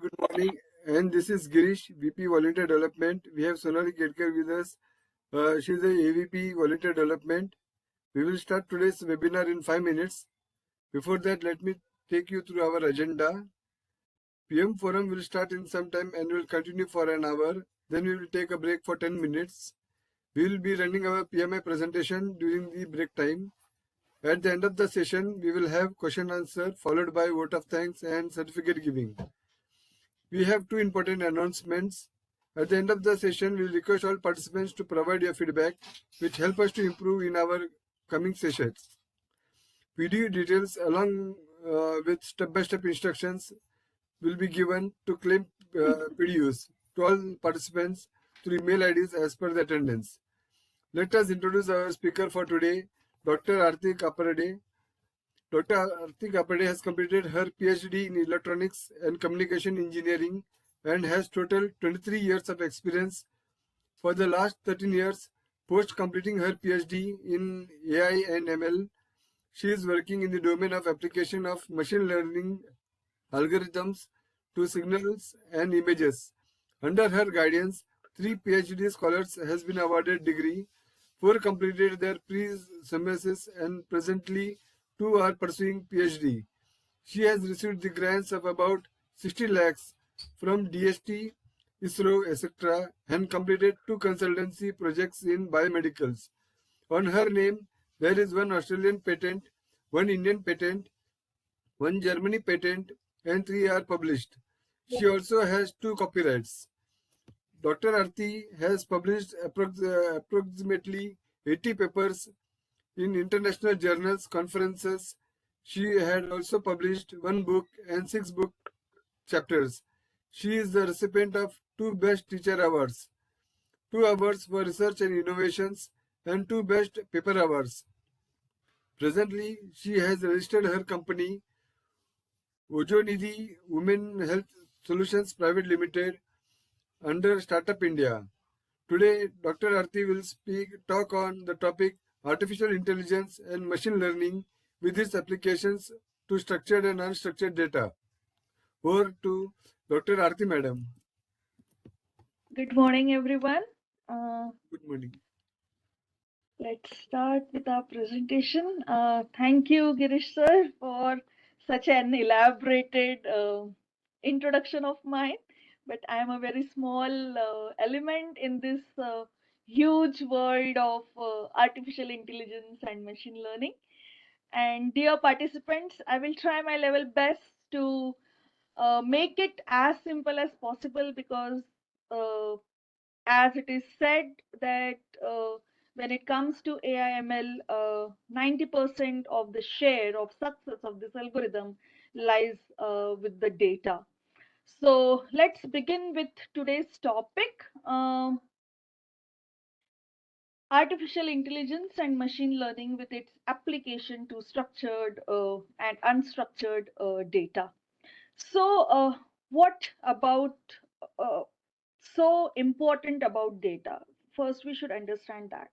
Good morning, and this is Girish, VP Volunteer Development. We have Sonali Kedkar with us. She is a AVP Volunteer Development. We will start today's webinar in 5 minutes. Before that, let me take you through our agenda. PM Forum will start in some time and will continue for an hour. Then we will take a break for 10 minutes. We will be running our PMI presentation during the break time. At the end of the session, we will have question answer followed by vote of thanks and certificate giving. We have two important announcements. At the end of the session, we will request all participants to provide your feedback, which help us to improve in our coming sessions. Video details along with step-by-step instructions will be given to claim PDUs to all participants through email IDs as per the attendance. Let us introduce our speaker for today, Dr. Arti Khaparde. Dr. Arti Khaparde has completed her PhD in Electronics and Communication Engineering and has total 23 years of experience. For the last 13 years, post completing her PhD in AI and ML, she is working in the domain of application of machine learning algorithms to signals and images. Under her guidance, 3 PhD scholars has been awarded degree, 4 completed their pre-semesters and presently 2 are pursuing PhD. She has received the grants of about 60 lakhs from DST, ISRO, etc. and completed 2 consultancy projects in biomedicals. On her name, there is 1 Australian patent, 1 Indian patent, 1 Germany patent and 3 are published. She also has 2 copyrights. Dr. Arti has published approximately 80 papers in international journals, conferences. She had also published 1 book and 6 book chapters. She is the recipient of 2 Best Teacher Awards, 2 awards for research and innovations, and 2 Best Paper Awards. Presently, she has registered her company, Ojonidhi Women Health Solutions Private Limited, under Startup India. Today, Dr. Arti will talk on the topic Artificial Intelligence and Machine Learning with its applications to structured and unstructured data. Over to Dr. Arti Madam. Good morning, everyone. Good morning. Let's start with our presentation. Thank you, Girish sir, for such an elaborated introduction of mine. But I am a very small element in this huge world of artificial intelligence and machine learning. And dear participants, I will try my level best to make it as simple as possible because as it is said that when it comes to AIML, 90% of the share of success of this algorithm lies with the data. So let's begin with today's topic. Artificial intelligence and machine learning with its application to structured and unstructured data. So, what about so important about data? First, we should understand that.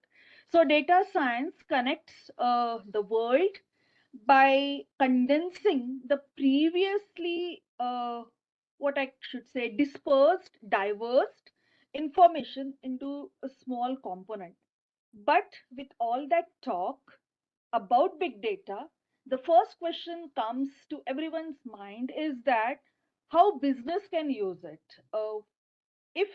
So, data science connects the world by condensing the previously, what I should say, dispersed, diverse information into a small component. But with all that talk about big data, the first question comes to everyone's mind is that how business can use it. If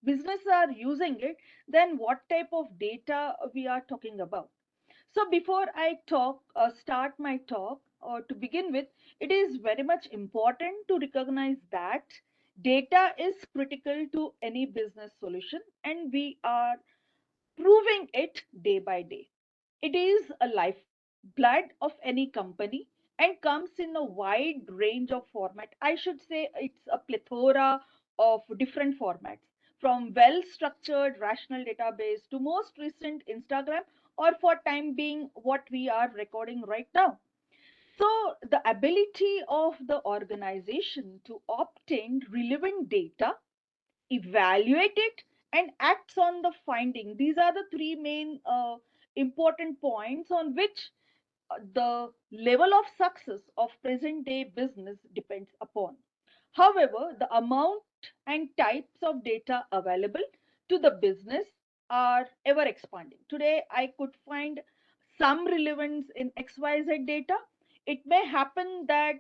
business are using it, then what type of data we are talking about? So before I start my talk, or to begin with, it is very much important to recognize that data is critical to any business solution, and we are proving it day by day. It is a lifeblood of any company and comes in a wide range of format. I should say it's a plethora of different formats, from well-structured rational database to most recent Instagram, or for time being what we are recording right now. So the ability of the organization to obtain relevant data, evaluate it, and acts on the finding. These are the three main important points on which the level of success of present day business depends upon. However, the amount and types of data available to the business are ever expanding. Today, I could find some relevance in XYZ data. It may happen that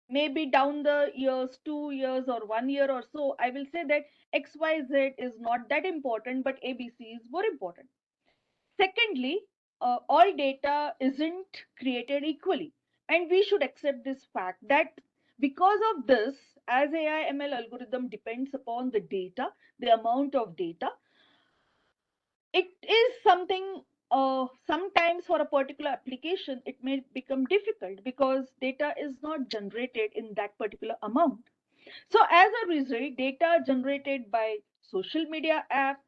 maybe down the years, 2 years or 1 year or so, I will say that XYZ is not that important, but ABC is more important. Secondly, all data isn't created equally, and we should accept this fact that because of this, as AI ML algorithm depends upon the data, the amount of data, it is something sometimes for a particular application it may become difficult because data is not generated in that particular amount. So as a result, data generated by social media app,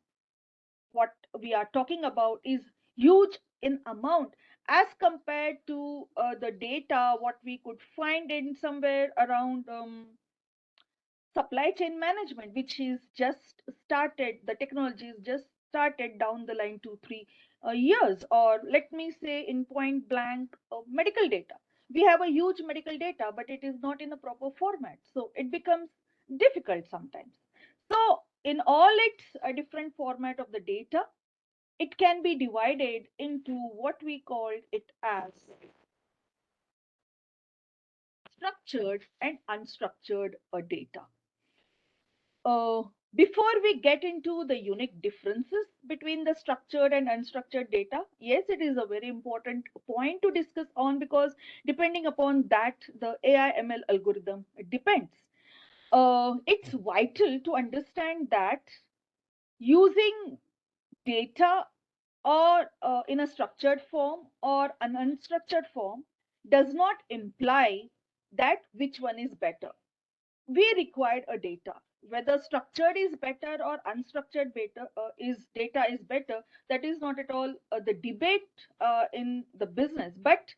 what we are talking about, is huge in amount as compared to the data what we could find in somewhere around supply chain management, which is just started, the technology is just started down the line 2 3 years, or let me say in point blank medical data. We have a huge medical data, but it is not in a proper format, so it becomes difficult sometimes. So in all its different format of the data, it can be divided into what we call it as structured and unstructured data. Uh, Before we get into the unique differences between the structured and unstructured data, yes, it is a very important point to discuss on, because depending upon that, the AI ML algorithm depends. It's vital to understand that using data or in a structured form or an unstructured form does not imply that which one is better. We required a data, whether structured is better or unstructured better, is data is better, that is not at all the debate in the business, but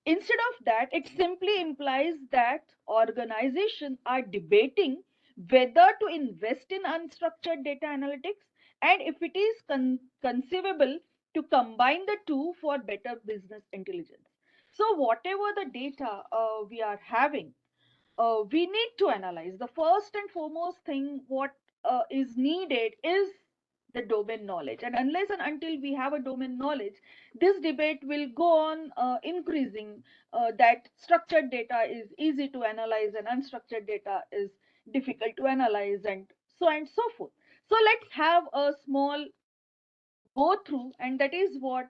instead of that, it simply implies that organizations are debating whether to invest in unstructured data analytics, and if it is conceivable to combine the two for better business intelligence. So whatever the data we are having, we need to analyze. The first and foremost thing what is needed is the domain knowledge, and unless and until we have a domain knowledge, this debate will go on increasing, that structured data is easy to analyze and unstructured data is difficult to analyze, and so forth. So let's have a small go through, and that is what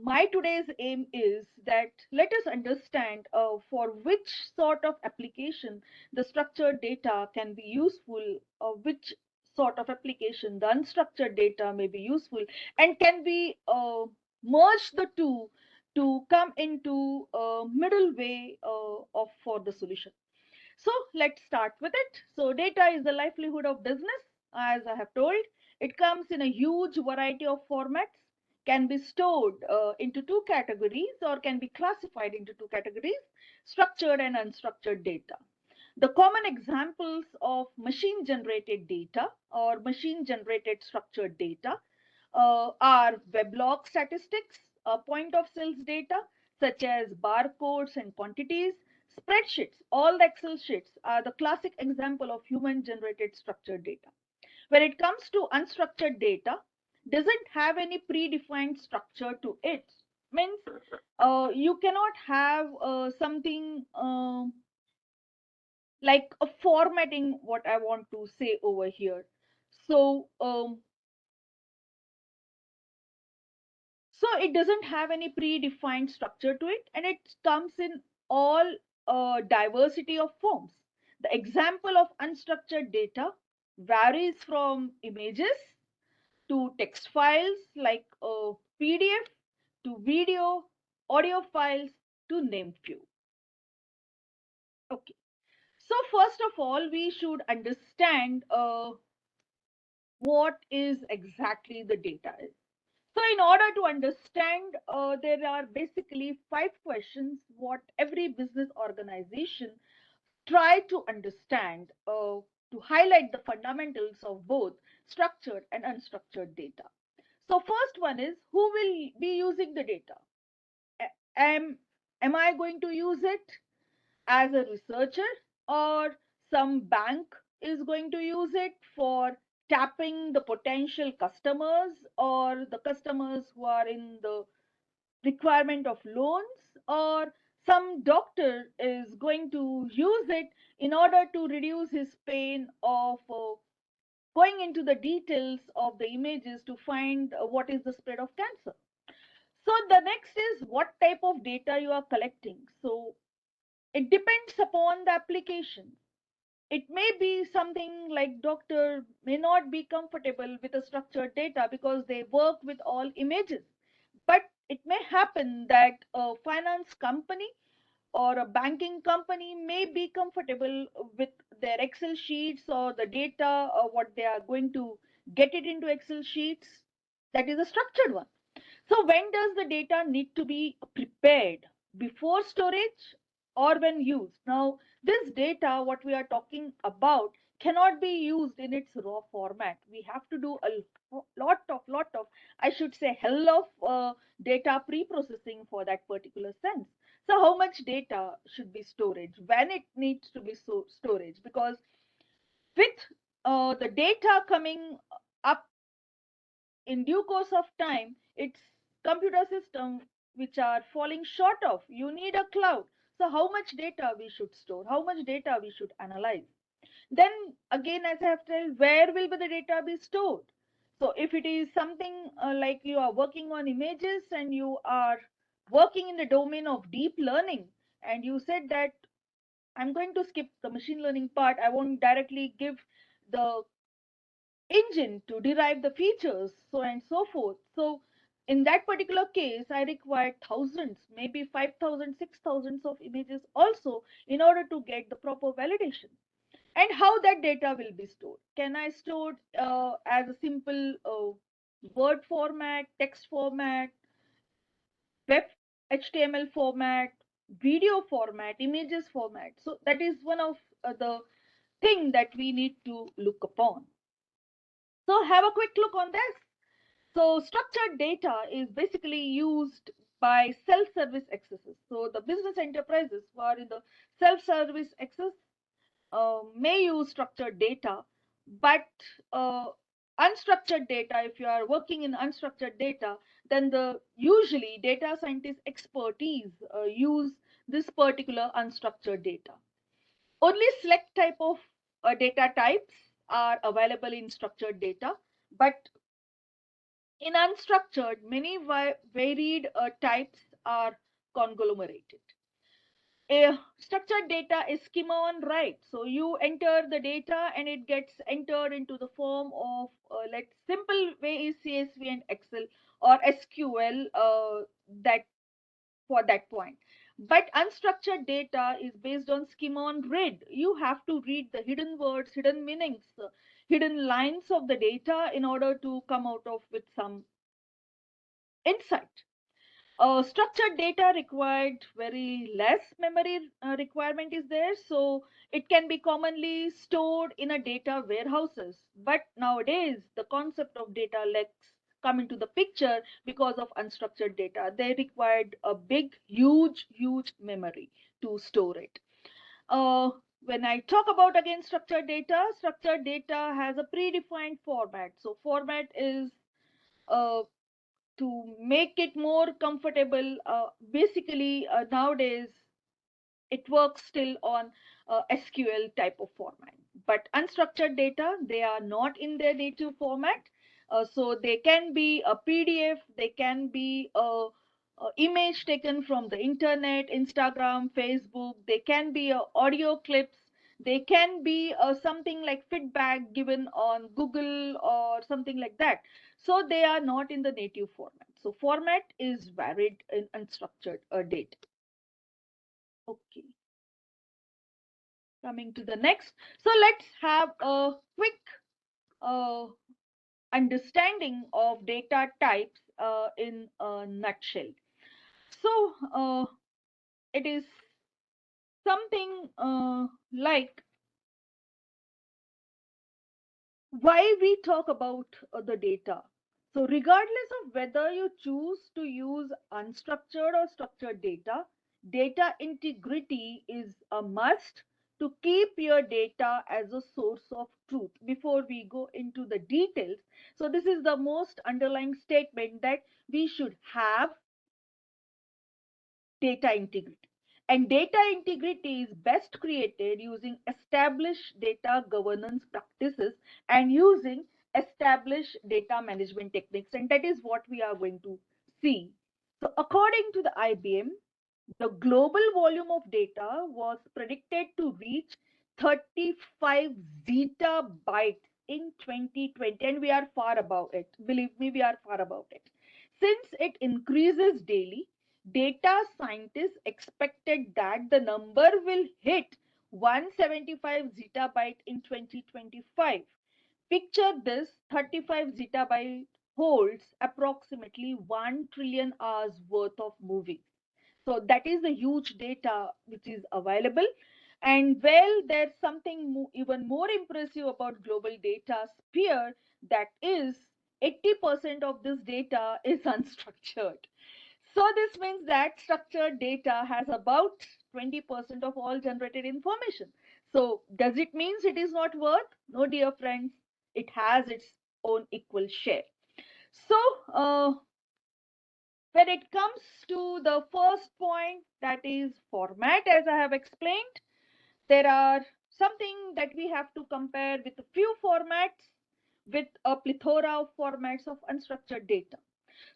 my today's aim is, that let us understand for which sort of application the structured data can be useful, or which sort of application the unstructured data may be useful, and can we merge the two to come into a middle way of for the solution. So let's start with it. So data is the livelihood of business. As I have told, it comes in a huge variety of formats, can be stored into two categories, or can be classified into two categories: structured and unstructured data. The common examples of machine generated data or machine generated structured data are weblog statistics, point of sales data such as barcodes and quantities, spreadsheets. All the Excel sheets are the classic example of human generated structured data. When it comes to unstructured data, doesn't have any predefined structure to it. Means you cannot have something like a formatting, what I want to say over here. So so it doesn't have any predefined structure to it, and it comes in all diversity of forms. The example of unstructured data varies from images to text files like a PDF to video, audio files, to name few. Okay. So first of all, we should understand what is exactly the data is. So in order to understand, there are basically 5 questions what every business organization try to understand to highlight the fundamentals of both structured and unstructured data. So first one is, who will be using the data? Am I going to use it as a researcher? or some bank is going to use it for tapping the potential customers or the customers who are in the requirement of loans, or some doctor is going to use it in order to reduce his pain of going into the details of the images to find what is the spread of cancer. So the next is what type of data you are collecting. So it depends upon the application. It may be something like doctor may not be comfortable with a structured data because they work with all images, but it may happen that a finance company or a banking company may be comfortable with their excel sheets or the data or what they are going to get it into excel sheets, that is a structured one. So when does the data need to be prepared? Before storage or when used? Now, this data, what we are talking about, cannot be used in its raw format. We have to do a lot of, I should say, hell of data pre-processing for that particular sense. So how much data should be storage? When it needs to be storage? Because with the data coming up in due course of time, it's computer system which are falling short of. You need a cloud. So how much data we should store? How much data we should analyze? Then again, as I have told, where will the data be stored? So if it is something like you are working on images and you are working in the domain of deep learning, and you said that I'm going to skip the machine learning part, I won't directly give the engine to derive the features, so and so forth. So in that particular case, I required thousands, maybe 5,000, 6,000 of images also in order to get the proper validation. And how that data will be stored? Can I store as a simple Word format, text format, web HTML format, video format, images format? So that is one of the thing that we need to look upon. So have a quick look on this. So structured data is basically used by self-service accesses. So the business enterprises who are in the self-service access may use structured data, but uh, unstructured data, if you are working in unstructured data, then the usually data scientist expertise use this particular unstructured data. Only select type of data types are available in structured data, but in unstructured, many varied types are conglomerated. A structured data is schema on write. So you enter the data and it gets entered into the form of, let's simple way is CSV and Excel or SQL that for that point. But unstructured data is based on schema on read. You have to read the hidden words, hidden meanings, hidden lines of the data in order to come out of with some insight. Structured data required very less memory requirement is there, so it can be commonly stored in a data warehouses. But nowadays, the concept of data lakes come into the picture because of unstructured data. They required a big, huge memory to store it. Uh, when I talk about again structured data has a predefined format. So format is uh, to make it more comfortable. Basically, nowadays it works still on SQL type of format. But unstructured data, they are not in their native format. So they can be a PDF, they can be a image taken from the internet, Instagram, Facebook, they can be audio clips, they can be something like feedback given on Google or something like that. So they are not in the native format. So format is varied in unstructured data. Okay. Coming to the next. So let's have a quick uh, understanding of data types in a nutshell. So it is something like why we talk about the data. So regardless of whether you choose to use unstructured or structured data, data integrity is a must to keep your data as a source of truth. Before we go into the details, so this is the most underlying statement, that we should have data integrity. And data integrity is best created using established data governance practices and using established data management techniques. And that is what we are going to see. So, according to the IBM, the global volume of data was predicted to reach 35 zettabytes in 2020, and we are far above it. Believe me, we are far above it. Since it increases daily, data scientists expected that the number will hit 175 zettabyte in 2025. Picture this: 35 zettabyte holds approximately 1 trillion hours worth of movies. So that is the huge data which is available. And well, there's something even more impressive about global data sphere, that is 80% of this data is unstructured. So this means that structured data has about 20% of all generated information. So does it mean it is not worth? No, dear friends, it has its own equal share. So when it comes to the first point, that is format, as I have explained, there are something that we have to compare with a few formats, with a plethora of formats of unstructured data.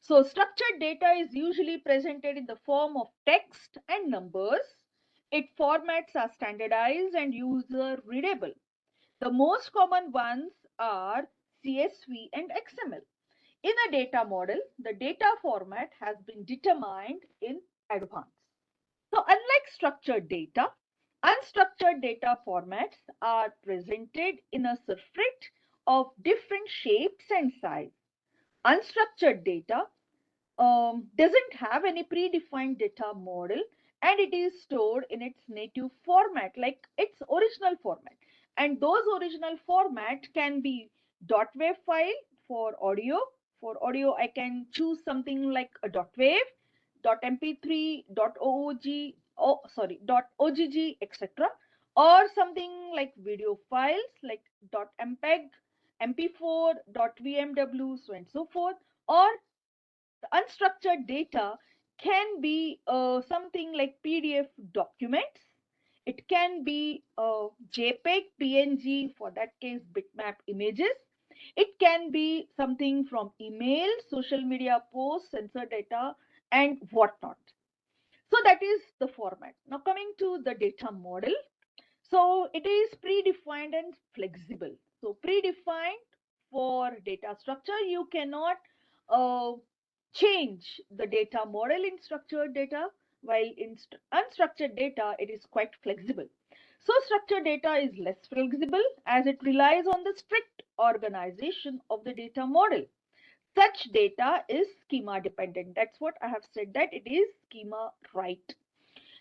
So structured data is usually presented in the form of text and numbers. Its formats are standardized and user readable. The most common ones are CSV and XML. In a data model, the data format has been determined in advance. So unlike structured data, unstructured data formats are presented in a circuit of different shapes and size. Unstructured data doesn't have any predefined data model, and it is stored in its native format, like its original format. And those original format can be .wav file for audio. For audio, I can choose something like a .wav, .mp3, .oog, oh, sorry, .ogg, etc. Or something like video files like .mpeg, mp4, .vmw, so and so forth. Or the unstructured data can be something like PDF documents. It can be JPEG, PNG, for that case, bitmap images. It can be something from email, social media posts, sensor data, and whatnot. So that is the format. Now coming to the data model. So it is predefined and flexible. So predefined for data structure, you cannot uh, change the data model in structured data, while in unstructured data, it is quite flexible. So structured data is less flexible as it relies on the strict organization of the data model. Such data is schema dependent. That's what I have said, that it is schema right.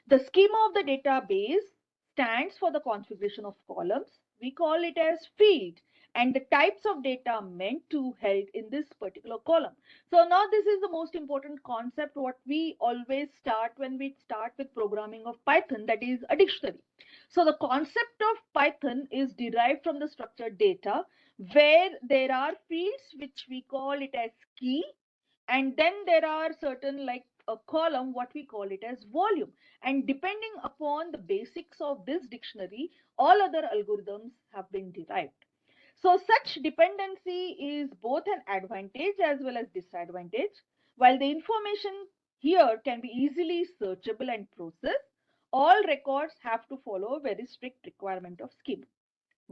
The schema of the database stands for the configuration of columns. We call it as field, and the types of data meant to held in this particular column. So now this is the most important concept what we always start when we start with programming of Python, that is a dictionary. So the concept of Python is derived from the structured data, where there are fields which we call it as key, and then there are certain, like a column, what we call it as volume. And depending upon the basics of this dictionary, all other algorithms have been derived. So such dependency is both an advantage as well as disadvantage. While the information here can be easily searchable and processed, all records have to follow a very strict requirement of schema.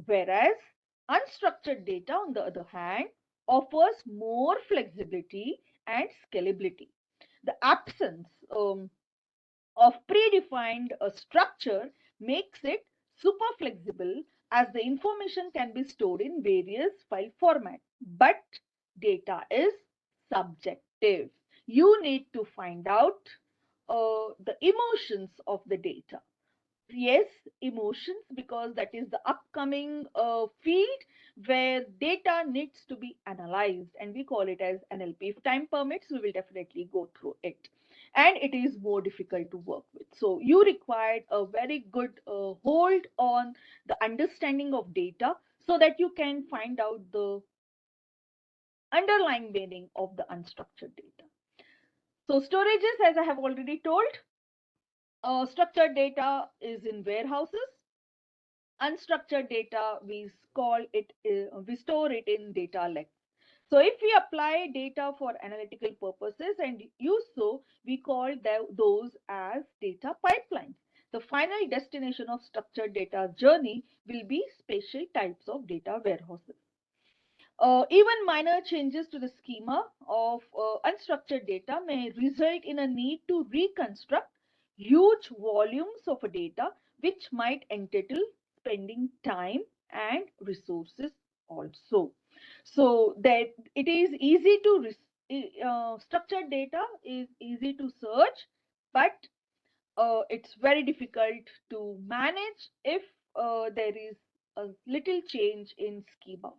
Whereas unstructured data, on the other hand, offers more flexibility and scalability. The absence of predefined structure makes it super flexible, as the information can be stored in various file formats. But data is subjective. You need to find out the emotions of the data. Yes, emotions, because that is the upcoming field where data needs to be analyzed, and we call it as NLP. If time permits, we will definitely go through it. and it is more difficult to work with. So you required a very good hold on the understanding of data so that you can find out the underlying meaning of the unstructured data. So storages, as I have already told, structured data is in warehouses. Unstructured data, we store it in data lakes. So if we apply data for analytical purposes and use so, we call those as data pipelines. The final destination of structured data journey will be special types of data warehouses. Even minor changes to the schema of unstructured data may result in a need to reconstruct huge volumes of data, which might entail spending time and resources also. So that it is easy to structured data is easy to search, but it's very difficult to manage if there is a little change in schema.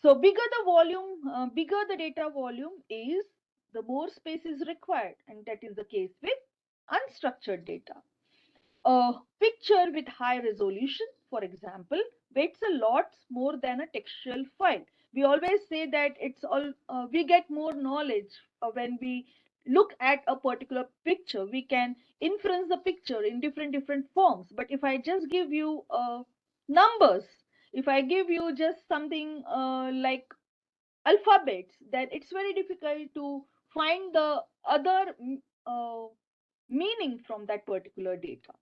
So bigger the data volume is, the more space is required, and that is the case with unstructured data. A picture with high resolution, for example, weighs a lot more than a textual file. We always say that we get more knowledge when we look at a particular picture. We can inference the picture in different forms. But if I just give you numbers, if I give you just something like alphabets, then it's very difficult to find the other meaning from that particular data.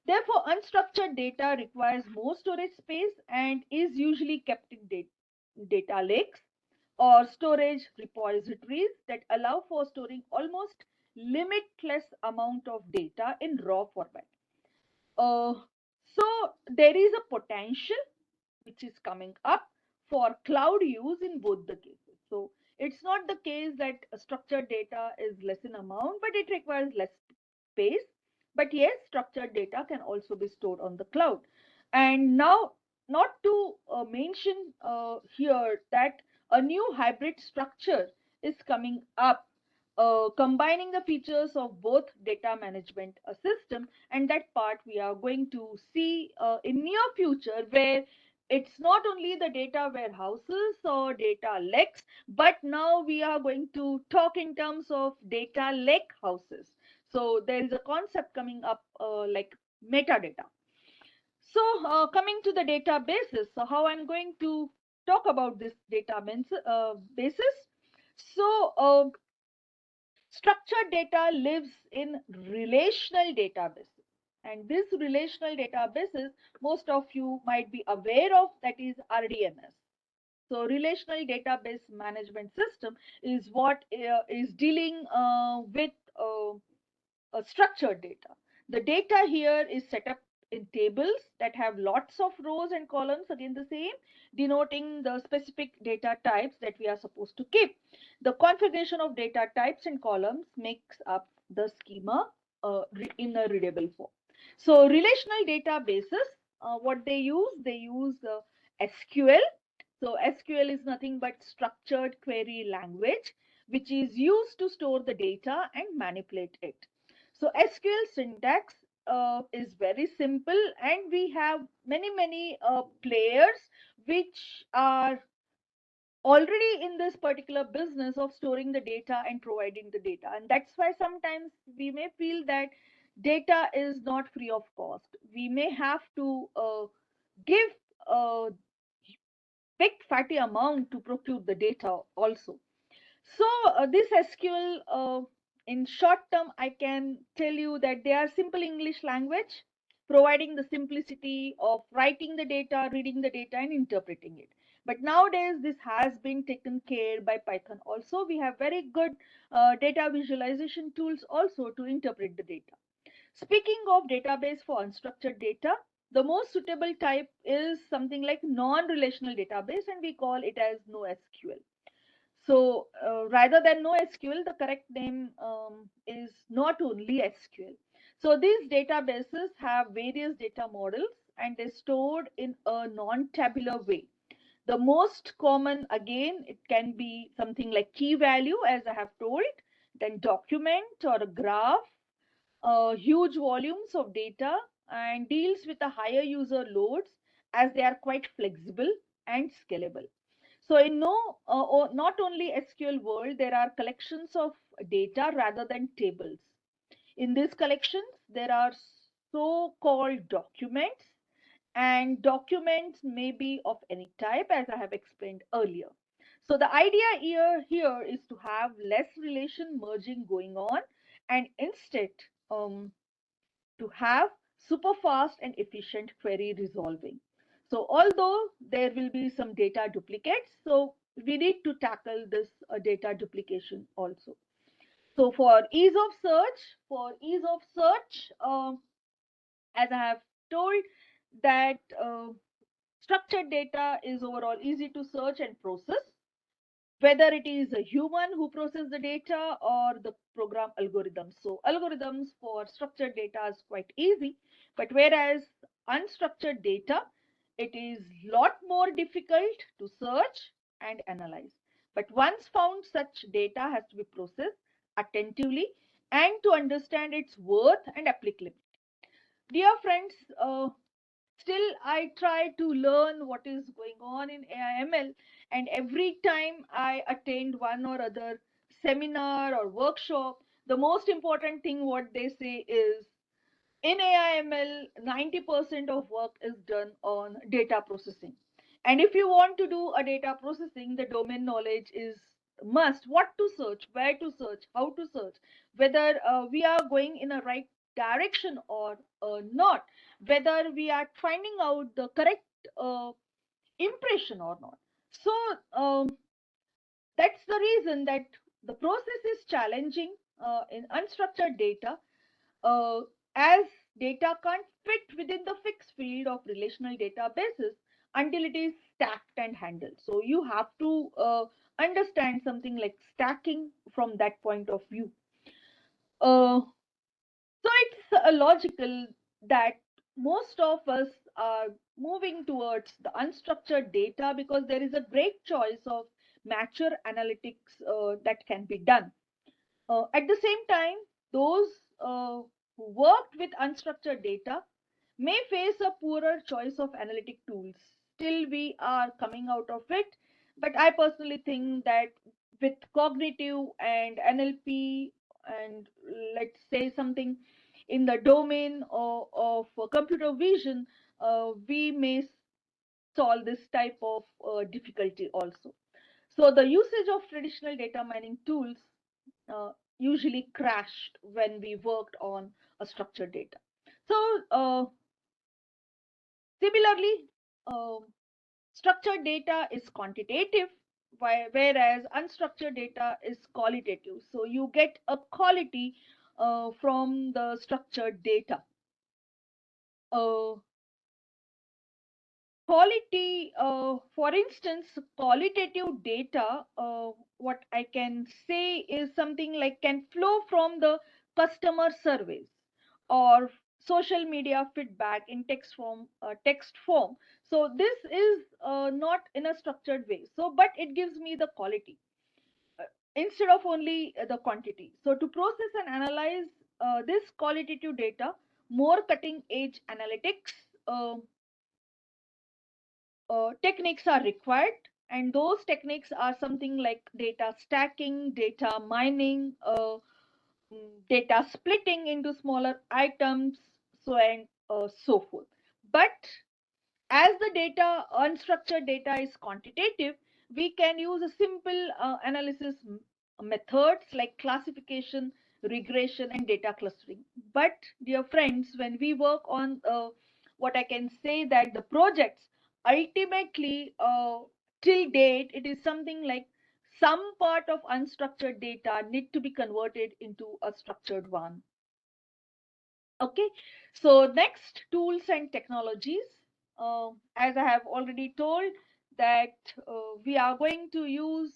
Therefore, unstructured data requires more storage space and is usually kept in data lakes or storage repositories that allow for storing almost limitless amount of data in raw format. Uh, so there is a potential which is coming up for cloud use in both the cases. So it's not the case that structured data is less in amount, but it requires less space. But yes, structured data can also be stored on the cloud. And now, not to mention here that a new hybrid structure is coming up, combining the features of both data management system, and that part we are going to see in near future, where it's not only the data warehouses or data lakes, but now we are going to talk in terms of data lake houses. So there is a concept coming up like metadata. So coming to the databases, so how I'm going to talk about this basis. So structured data lives in relational databases. And this relational databases, most of you might be aware of, that is RDMS. So relational database management system is what is dealing with structured data. The data here is set up in tables that have lots of rows and columns, again the same, denoting the specific data types that we are supposed to keep. The configuration of data types and columns makes up the schema in a readable form. So relational databases, what they use SQL. So SQL is nothing but structured query language, which is used to store the data and manipulate it. So SQL syntax is very simple, and we have many players which are already in this particular business of storing the data and providing the data. And that's why sometimes we may feel that data is not free of cost. We may have to give a big fatty amount to procure the data also. So this SQL, in short term, I can tell you that they are simple English language, providing the simplicity of writing the data, reading the data, and interpreting it. But nowadays, this has been taken care by Python. Also, we have very good data visualization tools also to interpret the data. Speaking of database for unstructured data, the most suitable type is something like non-relational database, and we call it as NoSQL. So rather than NoSQL, the correct name is not only SQL. So these databases have various data models, and they're stored in a non-tabular way. The most common, again, it can be something like key value, as I have told. then document or a graph, huge volumes of data, and deals with a higher user loads as they are quite flexible and scalable. So in not only SQL world, there are collections of data rather than tables. In these collections, there are so-called documents, and documents may be of any type, as I have explained earlier. So the idea here is to have less relation merging going on, and instead um, to have super fast and efficient query resolving. So although there will be some data duplicates, so we need to tackle this data duplication also. So for ease of search, as I have told that structured data is overall easy to search and process, whether it is a human who processes the data or the program algorithms. So algorithms for structured data is quite easy, but whereas unstructured data, it is lot more difficult to search and analyze. But once found, such data has to be processed attentively and to understand its worth and applicability. Dear friends, still I try to learn what is going on in AIML, and every time I attend one or other seminar or workshop, the most important thing what they say is in AIML, 90% of work is done on data processing. And if you want to do a data processing, the domain knowledge is must. What to search, where to search, how to search, whether we are going in a right direction or not, whether we are finding out the correct uh, impression or not. So that's the reason that the process is challenging in unstructured data, uh, as data can't fit within the fixed field of relational databases until it is stacked and handled. So you have to understand something like stacking from that point of view. Uh, so it's logical that most of us are moving towards the unstructured data because there is a great choice of mature analytics that can be done. At the same time, those who worked with unstructured data may face a poorer choice of analytic tools. Still, we are coming out of it. But I personally think that with cognitive and NLP, and let's say something in the domain of computer vision, we may solve this type of difficulty also. So the usage of traditional data mining tools uh, usually crashed when we worked on a structured data. So similarly, uh, structured data is quantitative, whereas unstructured data is qualitative. So you get a quality from the structured data. Uh, Quality, for instance, qualitative data, what I can say is something like can flow from the customer surveys or social media feedback in text form. So this is not in a structured way. So, but it gives me the quality uh, instead of only the quantity. So to process and analyze this qualitative data, more cutting edge analytics techniques are required, and those techniques are something like data stacking, data mining, data splitting into smaller items, so and so forth. But as the data, unstructured data is quantitative, we can use a simple analysis methods like classification, regression, and data clustering. But dear friends, when we work on what I can say that the projects, ultimately till date, it is something like some part of unstructured data need to be converted into a structured one. Okay, so next, tools and technologies. As I have already told that we are going to use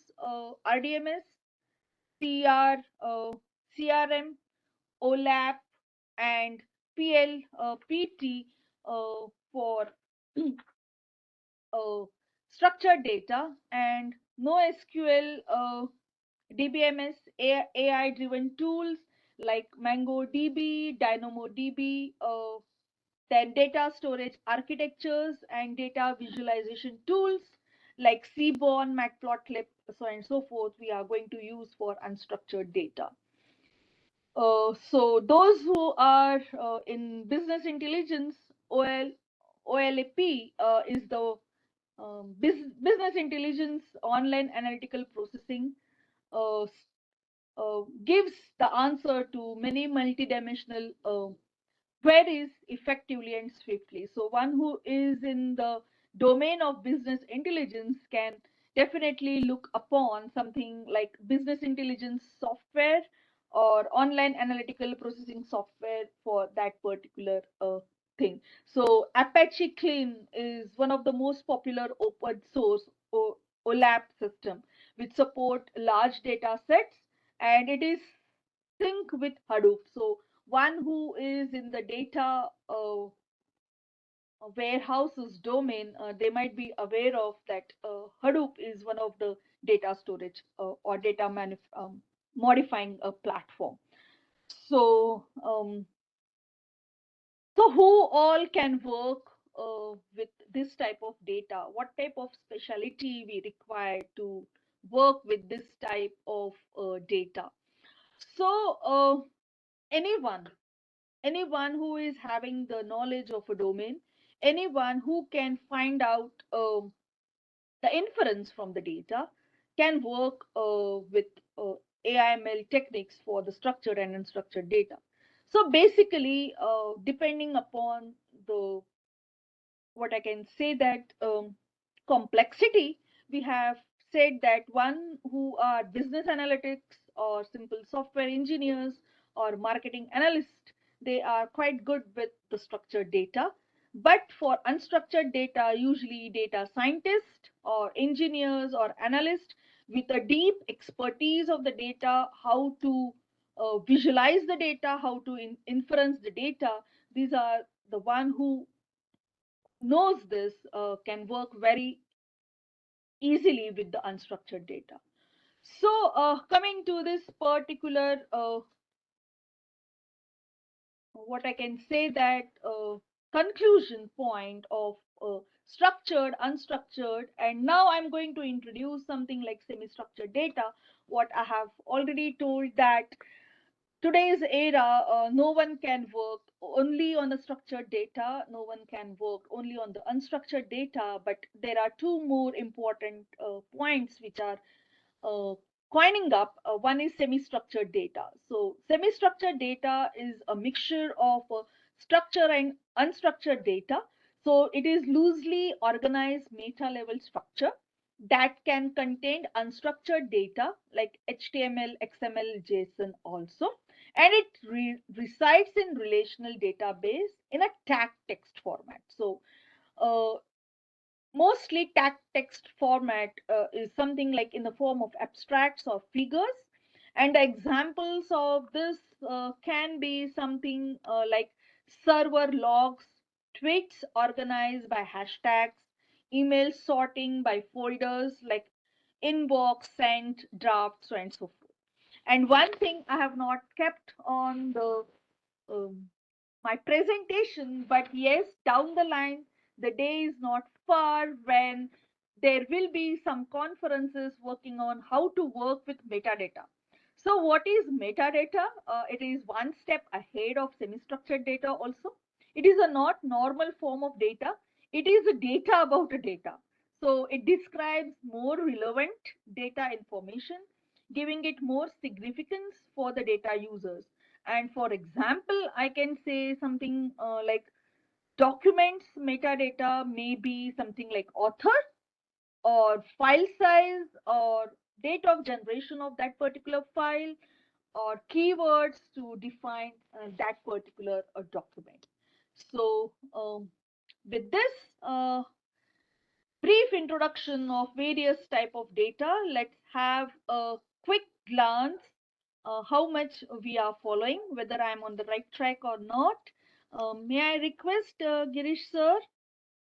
RDMS, CR, CRM, OLAP, and PT for uh, structured data, and NoSQL DBMS, AI-driven tools like MongoDB, DynamoDB, then data storage architectures and data visualization tools like Seaborn, Matplotlib, so on and so forth, we are going to use for unstructured data. So those who are in business intelligence, OLAP is the business intelligence online analytical processing, uh, gives the answer to many multidimensional queries effectively and swiftly. So one who is in the domain of business intelligence can definitely look upon something like business intelligence software or online analytical processing software for that particular thing. So Apache Clean is one of the most popular open source OLAP system which support large data sets, and it is sync with Hadoop. So one who is in the data warehouses domain, they might be aware of that Hadoop is one of the data storage or data modifying a platform. So, so who all can work with this type of data? What type of specialty we require to work with this type of data? So, anyone anyone who is having the knowledge of a domain, anyone who can find out the inference from the data can work with AIML techniques for the structured and unstructured data. So basically, depending upon the what I can say that complexity, we have said that one who are business analytics or simple software engineers or marketing analysts, they are quite good with the structured data. But for unstructured data, usually data scientists or engineers or analysts with a deep expertise of the data, how to visualize the data, how to inference the data, these are the one who knows this can work very easily with the unstructured data. So coming to this particular, what I can say that conclusion point of structured, unstructured, and now I'm going to introduce something like semi-structured data. What I have already told that today's era, no one can work only on the structured data, no one can work only on the unstructured data, but there are two more important points which are uh, coining up. One is semi-structured data. So semi-structured data is a mixture of structure and unstructured data. So it is loosely organized meta-level structure that can contain unstructured data like HTML, XML, JSON also, and it resides in relational database in a tag text format. So uh, mostly tag text format is something like in the form of abstracts or figures, and examples of this can be something like server logs, tweets organized by hashtags, email sorting by folders like inbox, sent, draft, so and so forth. And one thing I have not kept on the um, my presentation, but yes, down the line, the day is not far when there will be some conferences working on how to work with metadata. So, what is metadata? It is one step ahead of semi-structured data also. It is a not normal form of data. It is a data about a data. So, it describes more relevant data information, giving it more significance for the data users. And for example, I can say something like documents metadata may be something like author or file size or date of generation of that particular file or keywords to define that particular document. So with this brief introduction of various type of data, let's have a quick glance how much we are following, whether I'm on the right track or not. May I request Girish sir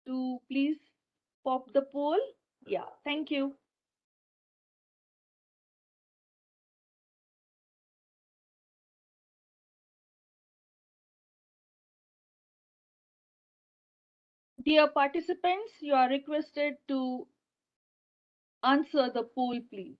to please pop the poll? Yeah, thank you. Dear participants, you are requested to answer the poll, please.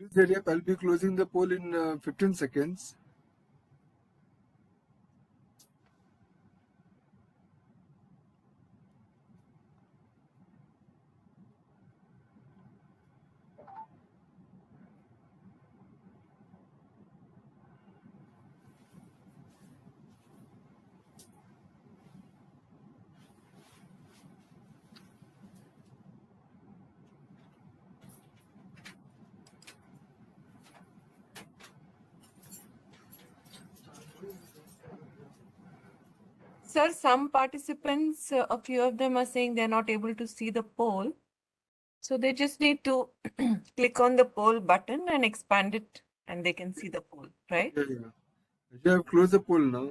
Please hurry up. I'll be closing the poll in 15 seconds. Sir, some participants, a few of them are saying they're not able to see the poll. So they just need to click on the poll button and expand it and they can see the poll, right? Yeah, yeah. Actually, I've closed the poll now.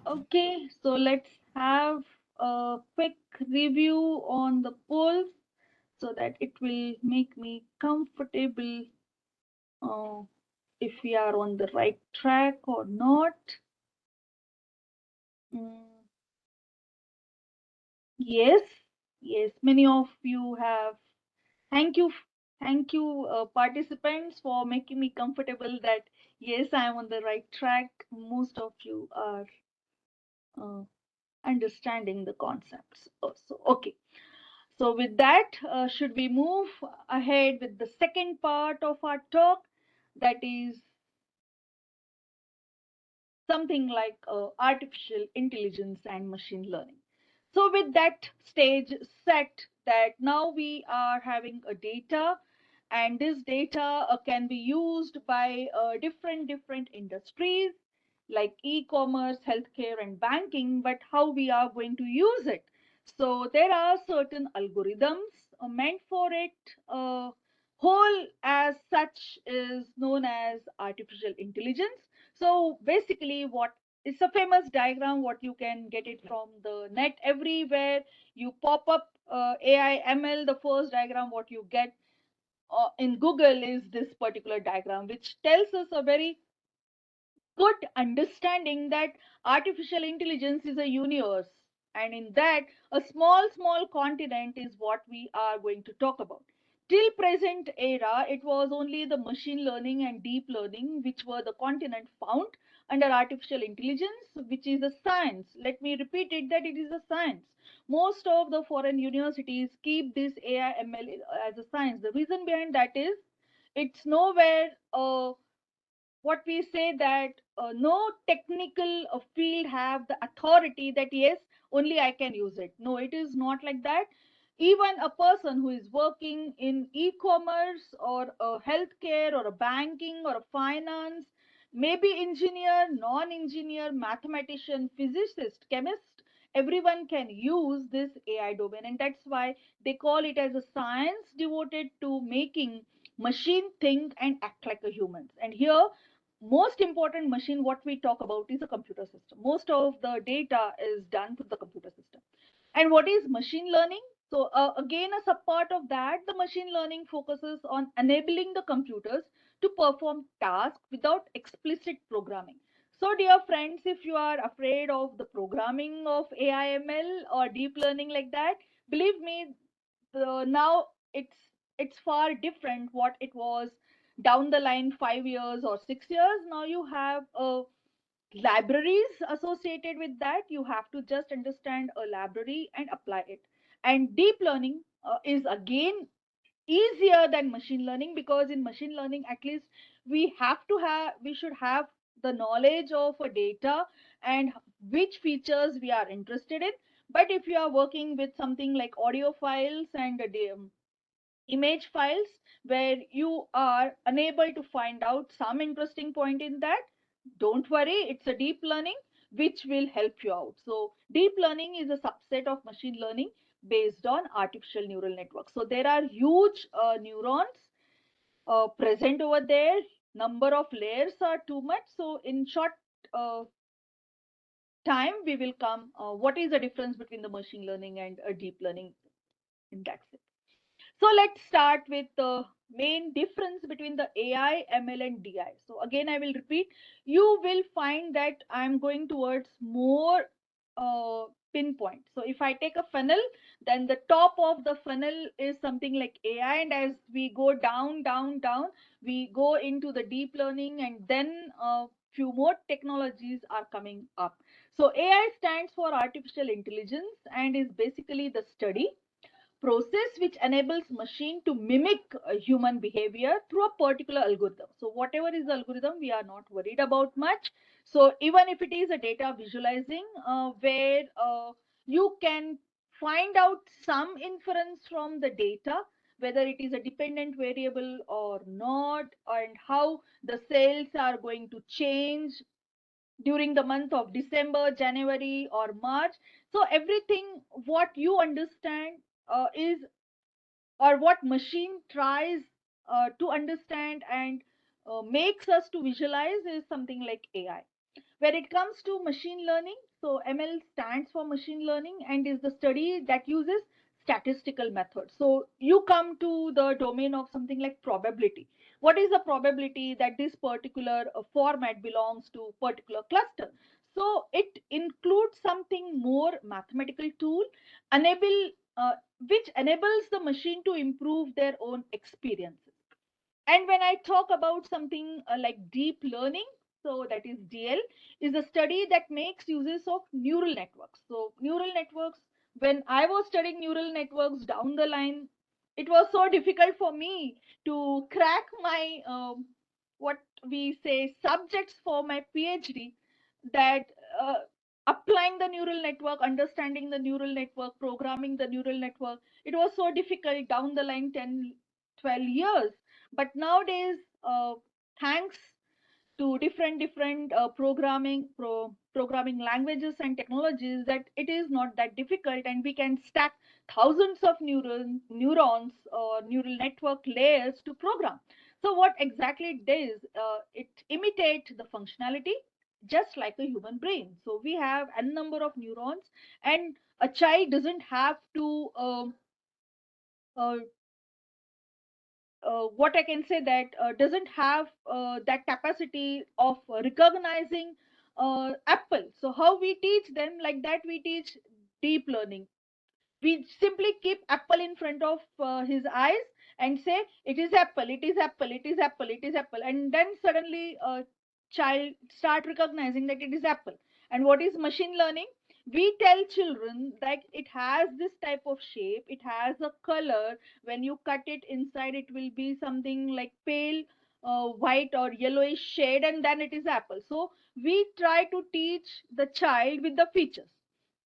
Okay, so let's have a quick review on the polls so that it will make me comfortable uh, if we are on the right track or not. Mm, yes, yes, many of you have. Thank you, thank you, participants, for making me comfortable that yes, I am on the right track. Most of you are uh, understanding the concepts also. Okay. So with that, should we move ahead with the second part of our talk, that is something like artificial intelligence and machine learning. So with that stage set, that now we are having a data, and this data can be used by different industries like e-commerce, healthcare, and banking. But how we are going to use it? So there are certain algorithms meant for it. Whole as such is known as artificial intelligence. So basically, what it's a famous diagram, what you can get it from the net everywhere. You pop up AI ML, the first diagram what you get in Google is this particular diagram, which tells us a very good understanding that artificial intelligence is a universe, and in that a small continent is what we are going to talk about. Till present era, it was only the machine learning and deep learning which were the continent found under artificial intelligence, which is a science. Let me repeat it, that it is a science. Most of the foreign universities keep this AI ML as a science. The reason behind that is it's nowhere what we say that no technical field have the authority that yes, only I can use it. No, it is not like that. Even a person who is working in e-commerce or a healthcare or a banking or a finance, maybe engineer, non-engineer, mathematician, physicist, chemist, everyone can use this AI domain, and that's why they call it as a science devoted to making machine think and act like a humans. And here most important machine what we talk about is a computer system. Most of the data is done through the computer system. And what is machine learning? So again, as a part of that, the machine learning focuses on enabling the computers to perform tasks without explicit programming. So dear friends, if you are afraid of the programming of AIML or deep learning like that, believe me, now it's far different what it was down the line 5 years or 6 years. Now you have libraries associated with that. You have to just understand a library and apply it. And deep learning is again easier than machine learning, because in machine learning at least we should have the knowledge of a data and which features we are interested in. But if you are working with something like audio files and image files where you are unable to find out some interesting point in that, don't worry, it's a deep learning which will help you out. So deep learning is a subset of machine learning based on artificial neural networks. So there are huge neurons present over there. Number of layers are too much, so in short uh, time we will come what is the difference between the machine learning and deep learning in that sense. So let's start with the main difference between the AI, ML, and DI. So again, I will repeat, you will find that I'm going towards more uh, pinpoint. So if I take a funnel, then the top of the funnel is something like AI, and as we go down, we go into the deep learning, and then few more technologies are coming up. So AI stands for artificial intelligence and is basically the study process which enables machine to mimic human behavior through a particular algorithm. So whatever is the algorithm, we are not worried about much. So even if it is a data visualizing where you can find out some inference from the data, whether it is a dependent variable or not, and how the sales are going to change during the month of December, January, or March. So everything what you understand is, or what machine tries to understand and makes us to visualize, is something like AI. When it comes to machine learning, so ML stands for machine learning and is the study that uses statistical methods. So you come to the domain of something like probability. What is the probability that this particular format belongs to particular cluster? So it includes something more mathematical tool, enable which enables the machine to improve their own experiences. And when I talk about something like deep learning, so that is DL, is a study that makes uses of neural networks. So neural networks, when I was studying neural networks down the line, it was so difficult for me to crack my what we say subjects for my PhD, that uh, applying the neural network, understanding the neural network, programming the neural network, it was so difficult down the line 10, 12 years. But nowadays thanks to different programming languages and technologies, that it is not that difficult, and we can stack thousands of neurons or neural network layers to program. So what exactly it does, it imitates the functionality just like a human brain. So we have a number of neurons, and a child doesn't have to uh, what I can say that doesn't have that capacity of recognizing apple. So how we teach them, like that we teach deep learning. We simply keep apple in front of his eyes and say it is apple, it is apple, it is apple, it is apple, and then suddenly a child start recognizing that it is apple. And what is machine learning? We tell children that it has this type of shape, it has a color. When you cut it inside, it will be something like pale white or yellowish shade, and then it is apple. So we try to teach the child with the features.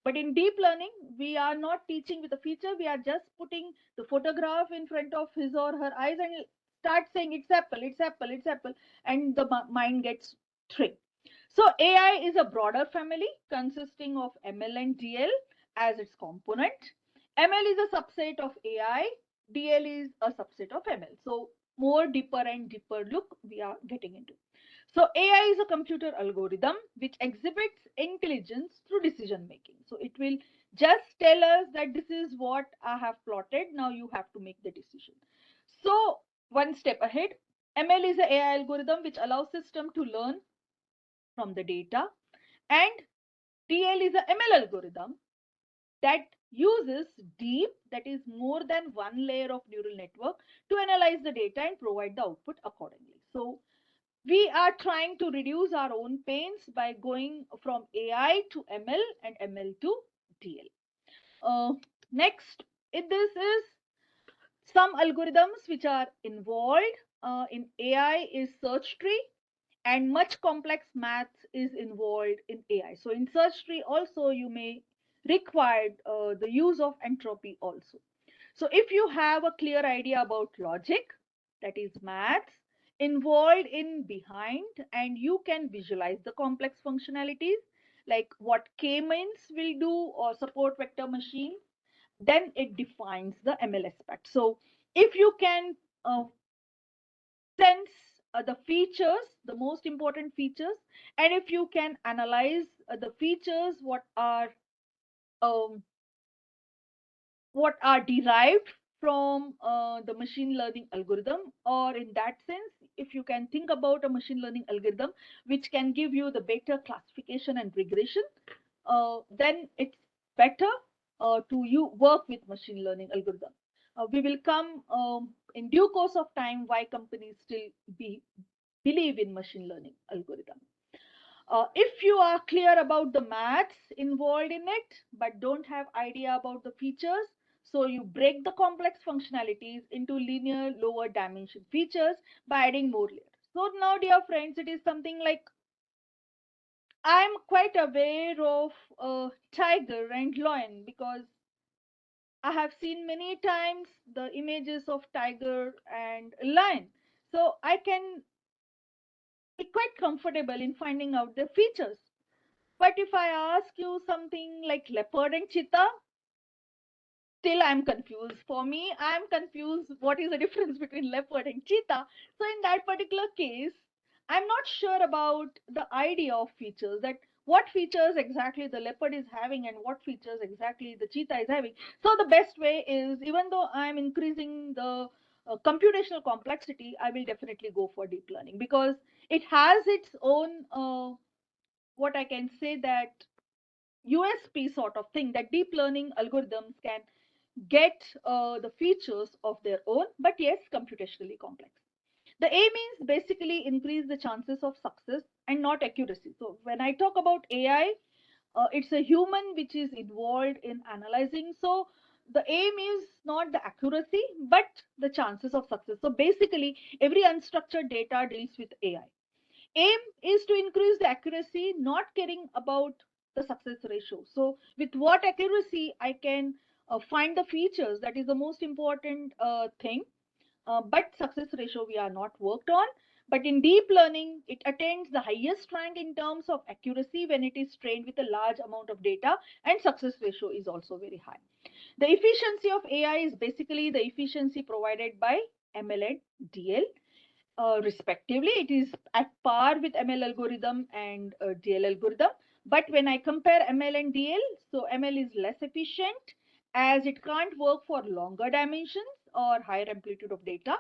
But in deep learning, we are not teaching with a feature. We are just putting the photograph in front of his or her eyes and start saying it's apple, it's apple, it's apple, and the mind gets tricked. So AI is a broader family consisting of ML and DL as its component. ML is a subset of AI. DL is a subset of ML. So more deeper and deeper look we are getting into. So AI is a computer algorithm which exhibits intelligence through decision making. So it will just tell us that this is what I have plotted. Now you have to make the decision. So one step ahead, ML is a AI algorithm which allows system to learn from the data, and DL is a ML algorithm that uses deep, that is more than one layer of neural network to analyze the data and provide the output accordingly. So we are trying to reduce our own pains by going from AI to ML and ML to DL. Next, this is some algorithms which are involved in AI is search tree, and much complex maths is involved in AI. So in search tree also you may require the use of entropy also. So if you have a clear idea about logic, that is maths, involved in behind, and you can visualize the complex functionalities like what k-means will do or support vector machine, then it defines the ML aspect. So if you can sense the features, the most important features, and if you can analyze the features um, what are derived from the machine learning algorithm, or in that sense, if you can think about a machine learning algorithm which can give you the better classification and regression, then it's better to you work with machine learning algorithm. We will come in due course of time why companies still believe in machine learning algorithm. If you are clear about the maths involved in it, but don't have idea about the features, so you break the complex functionalities into linear lower dimension features by adding more layers. So now, dear friends, it is something like I'm quite aware of tiger and lion because I have seen many times the images of tiger and lion. So I can be quite comfortable in finding out the features. But if I ask you something like leopard and cheetah, still I'm confused. For me, I'm confused what is the difference between leopard and cheetah. So in that particular case, I'm not sure about the idea of features, that what features exactly the leopard is having and what features exactly the cheetah is having. So the best way is, even though I'm increasing the computational complexity, I will definitely go for deep learning because it has its own what I can say that USP sort of thing, that deep learning algorithms can get the features of their own, but yes, computationally complex. The aim is basically increase the chances of success and not accuracy. So when I talk about AI, it's a human which is involved in analyzing. So the aim is not the accuracy, but the chances of success. So basically, every unstructured data deals with AI. Aim is to increase the accuracy, not caring about the success ratio. So with what accuracy I can find the features, that is the most important thing. But success ratio we are not worked on. But in deep learning, it attains the highest rank in terms of accuracy when it is trained with a large amount of data, and success ratio is also very high. The efficiency of AI is basically the efficiency provided by ML and DL. respectively. It is at par with ML algorithm and DL algorithm. But when I compare ML and DL, so ML is less efficient as it can't work for longer dimensions or higher amplitude of data.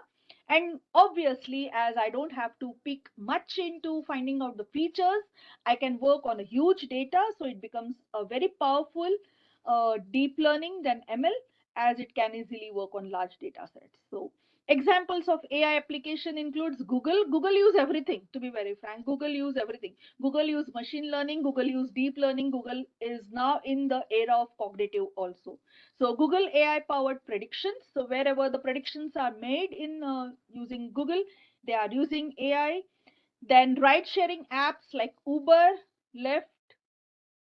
And obviously, as I don't have to pick much into finding out the features, I can work on a huge data. So it becomes a very powerful deep learning than ML, as it can easily work on large data sets. So examples of AI application includes Google. Google use everything, to be very frank. Google use everything. Google use machine learning. Google use deep learning. Google is now in the era of cognitive also. So Google AI powered predictions. So wherever the predictions are made in using Google, they are using AI. Then ride sharing apps like Uber, Lyft,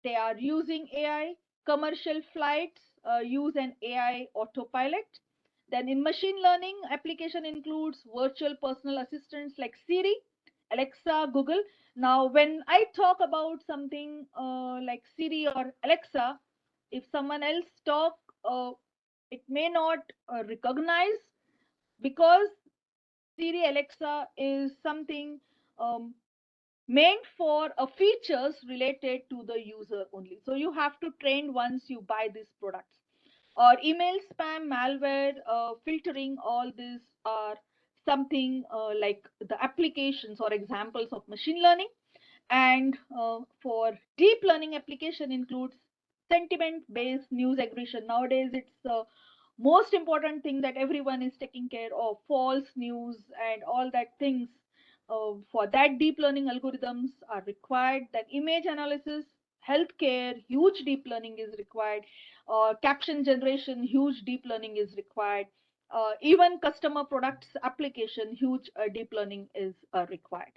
they are using AI. Commercial flights use an AI autopilot. Then in machine learning, application includes virtual personal assistants like Siri, Alexa, Google. Now, when I talk about something like Siri or Alexa, if someone else talk, it may not recognize, because Siri, Alexa is something um, meant for features related to the user only. So you have to train once you buy these products. Or email spam, malware, filtering, all these are something like the applications or examples of machine learning. And for deep learning application includes sentiment based news aggregation. Nowadays it's the most important thing that everyone is taking care of, false news and all that things. For that, deep learning algorithms are required. Then image analysis, healthcare, huge deep learning is required. Caption generation, huge deep learning is required. Even customer products application, huge deep learning is required.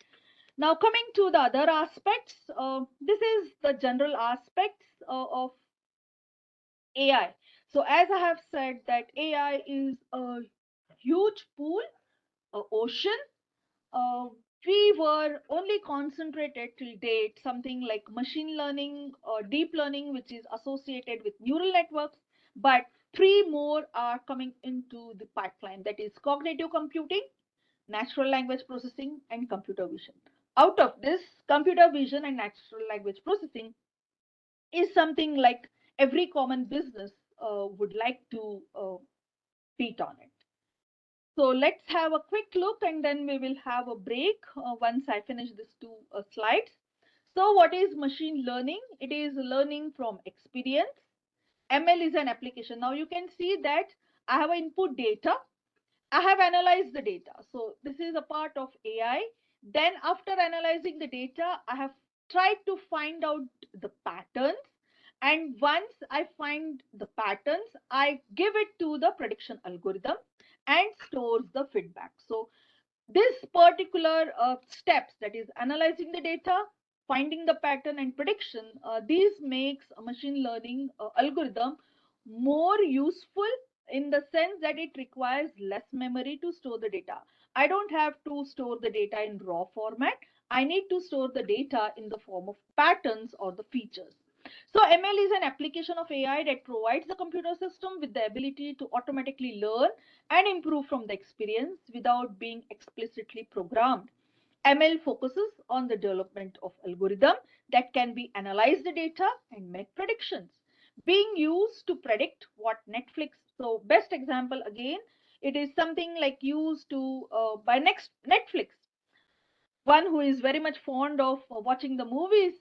Now, coming to the other aspects, this is the general aspects of AI. So, as I have said, that AI is a huge pool, a ocean. Uh, we were only concentrated till date something like machine learning or deep learning, which is associated with neural networks, but three more are coming into the pipeline. That is cognitive computing, natural language processing, and computer vision. Out of this, computer vision and natural language processing is something like every common business would like to beat on it. So let's have a quick look and then we will have a break once I finish these two slides. So what is machine learning? It is learning from experience. ML is an application. Now you can see that I have input data, I have analyzed the data. So this is a part of AI. Then after analyzing the data, I have tried to find out the patterns. And once I find the patterns, I give it to the prediction algorithm and stores the feedback. So this particular steps, that is analyzing the data, finding the pattern and prediction, these makes a machine learning algorithm more useful in the sense that it requires less memory to store the data. I don't have to store the data in raw format. I need to store the data in the form of patterns or the features. So ML is an application of AI that provides the computer system with the ability to automatically learn and improve from the experience without being explicitly programmed. ML focuses on the development of algorithm that can be analyze the data and make predictions, being used to predict what Netflix. So best example again, it is something like used to by next Netflix, one who is very much fond of watching the movies,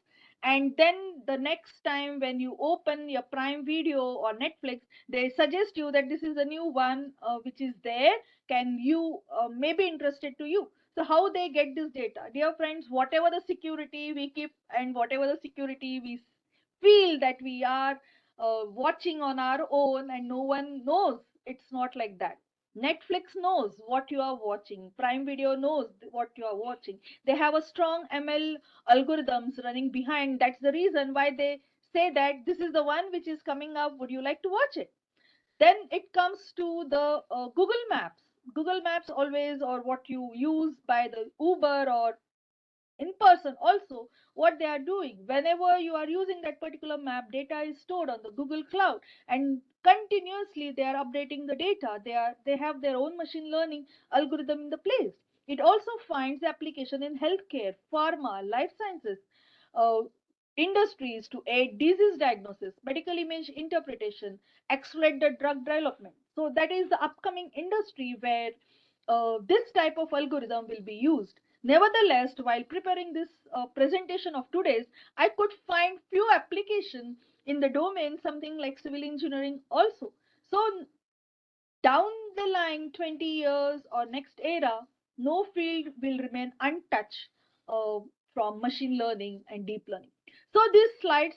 and then the next time when you open your Prime Video or Netflix, they suggest you that this is a new one which is there, can you may be interested to you. So how they get this data, dear friends? Whatever the security we keep and whatever the security we feel that we are watching on our own and no one knows, it's not like that. Netflix knows what you are watching. Prime Video knows what you are watching. They have a strong ML algorithms running behind. That's the reason why they say that this is the one which is coming up. Would you like to watch it? Then it comes to the Google Maps. Google Maps always, or what you use by the Uber or in person also, what they are doing, whenever you are using that particular map, data is stored on the Google Cloud, and continuously they are updating the data. They have their own machine learning algorithm in the place. It also finds application in healthcare, pharma, life sciences, uh, industries to aid disease diagnosis, medical image interpretation, accelerate the drug development. So that is the upcoming industry where this type of algorithm will be used. Nevertheless, while preparing this presentation of today's, I could find few applications in the domain, something like civil engineering also. So down the line, 20 years or next era, no field will remain untouched uh, from machine learning and deep learning. So these slides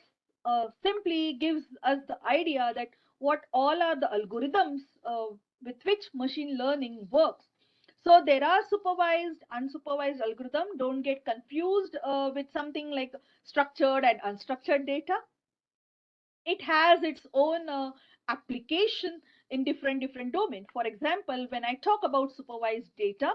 simply gives us the idea that what all are the algorithms with which machine learning works. So there are supervised, unsupervised algorithm. Don't get confused with something like structured and unstructured data. It has its own application in different domain. For example, when I talk about supervised data,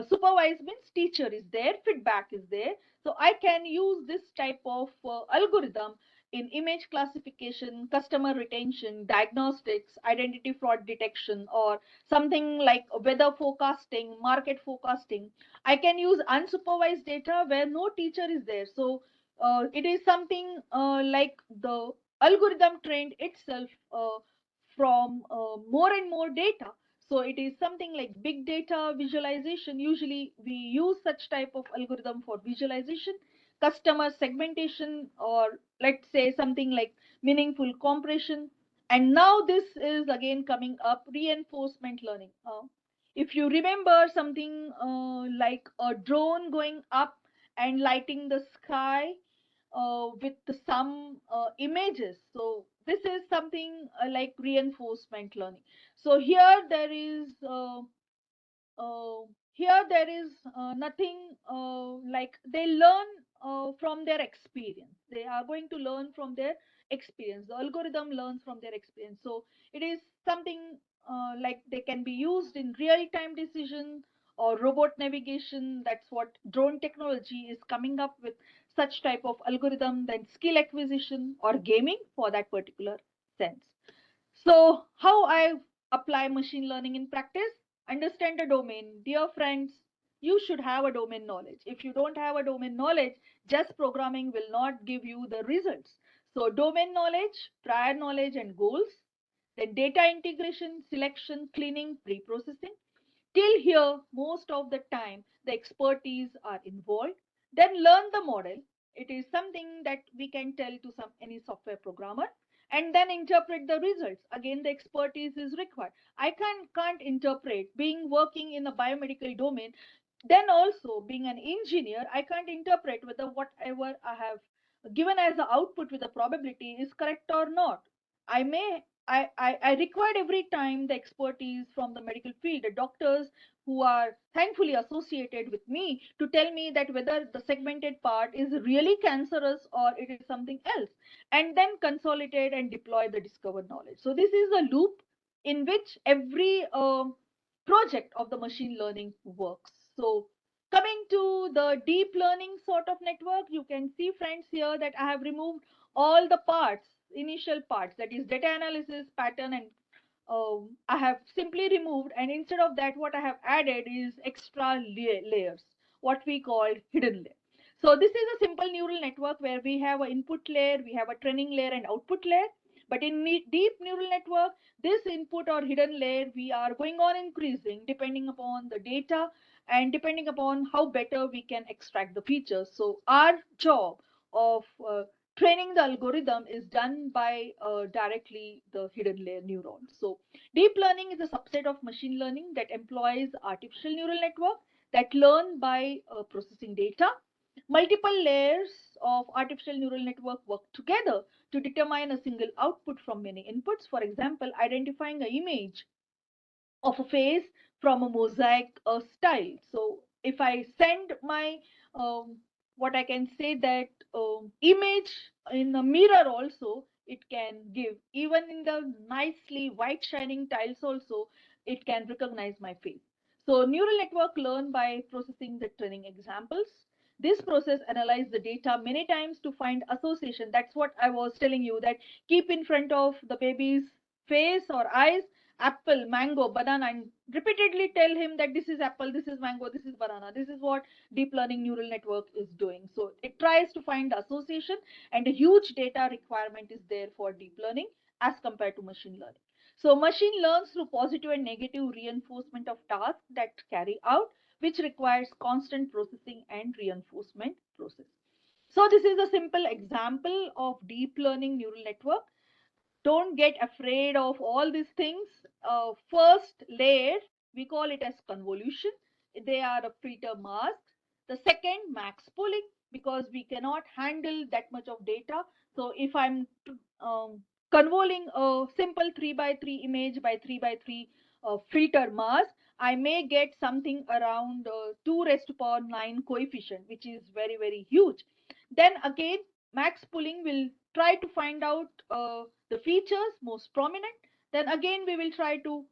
supervised means teacher is there, feedback is there, so I can use this type of algorithm in image classification, customer retention, diagnostics, identity fraud detection, or something like weather forecasting, market forecasting. I can use unsupervised data where no teacher is there. So it is something like the algorithm trained itself from more and more data. So it is something like big data visualization. Usually we use such type of algorithm for visualization, customer segmentation, or let's say something like meaningful compression. And now this is again coming up, reinforcement learning. If you remember something like a drone going up and lighting the sky with some images. So this is something like reinforcement learning. So uh, here there is nothing like they learn from their experience. They are going to learn from their experience. The algorithm learns from their experience. So it is something like they can be used in real-time decision or robot navigation. That's what drone technology is coming up with, such type of algorithm, then skill acquisition or gaming for that particular sense. So, how I apply machine learning in practice? Understand the domain. Dear friends, you should have a domain knowledge. If you don't have a domain knowledge, just programming will not give you the results. So, domain knowledge, prior knowledge, and goals. Then, data integration, selection, cleaning, pre processing. Till here, most of the time, the expertise are involved. Then learn the model. It is something that we can tell to any software programmer, and then interpret the results. Again, the expertise is required. I can't interpret, being working in the biomedical domain, then also being an engineer, I can't interpret whether whatever I have given as the output with the probability is correct or not. I may I required every time the expertise from the medical field, the doctors who are thankfully associated with me to tell me that whether the segmented part is really cancerous or it is something else, and then consolidate and deploy the discovered knowledge. So this is a loop in which every project of the machine learning works. So coming to the deep learning sort of network, you can see friends here that I have removed all the parts, initial parts, that is data analysis, pattern, and I have simply removed, and instead of that what I have added is extra layers, what we call hidden layer. So this is a simple neural network where we have an input layer, we have a training layer and output layer. But in deep neural network, this input or hidden layer, we are going on increasing depending upon the data and depending upon how better we can extract the features. So our job of training the algorithm is done by directly the hidden layer neurons. So deep learning is a subset of machine learning that employs artificial neural network that learn by processing data. Multiple layers of artificial neural network work together to determine a single output from many inputs. For example, identifying an image of a face from a mosaic style. So if I send my um, what I can say that image in a mirror also, it can give, even in the nicely white shining tiles also, it can recognize my face. So neural network learn by processing the training examples. This process analyze the data many times to find association. That's what I was telling you, that keep in front of the baby's face or eyes apple, mango, banana, and repeatedly tell him that this is apple, this is mango, this is banana. This is what deep learning neural network is doing. So it tries to find the association, and a huge data requirement is there for deep learning as compared to machine learning. So machine learns through positive and negative reinforcement of tasks that carry out, which requires constant processing and reinforcement process. So this is a simple example of deep learning neural network. Don't get afraid of all these things. First layer, we call it as convolution. They are a filter mask. The second, max pooling, because we cannot handle that much of data. So if I'm convolving a simple 3 by 3 image by 3 by 3 filter mask, I may get something around 2 raised to power 9 coefficient, which is very, very huge. Then again, max pooling will try to find out the features most prominent. Then again, we will try to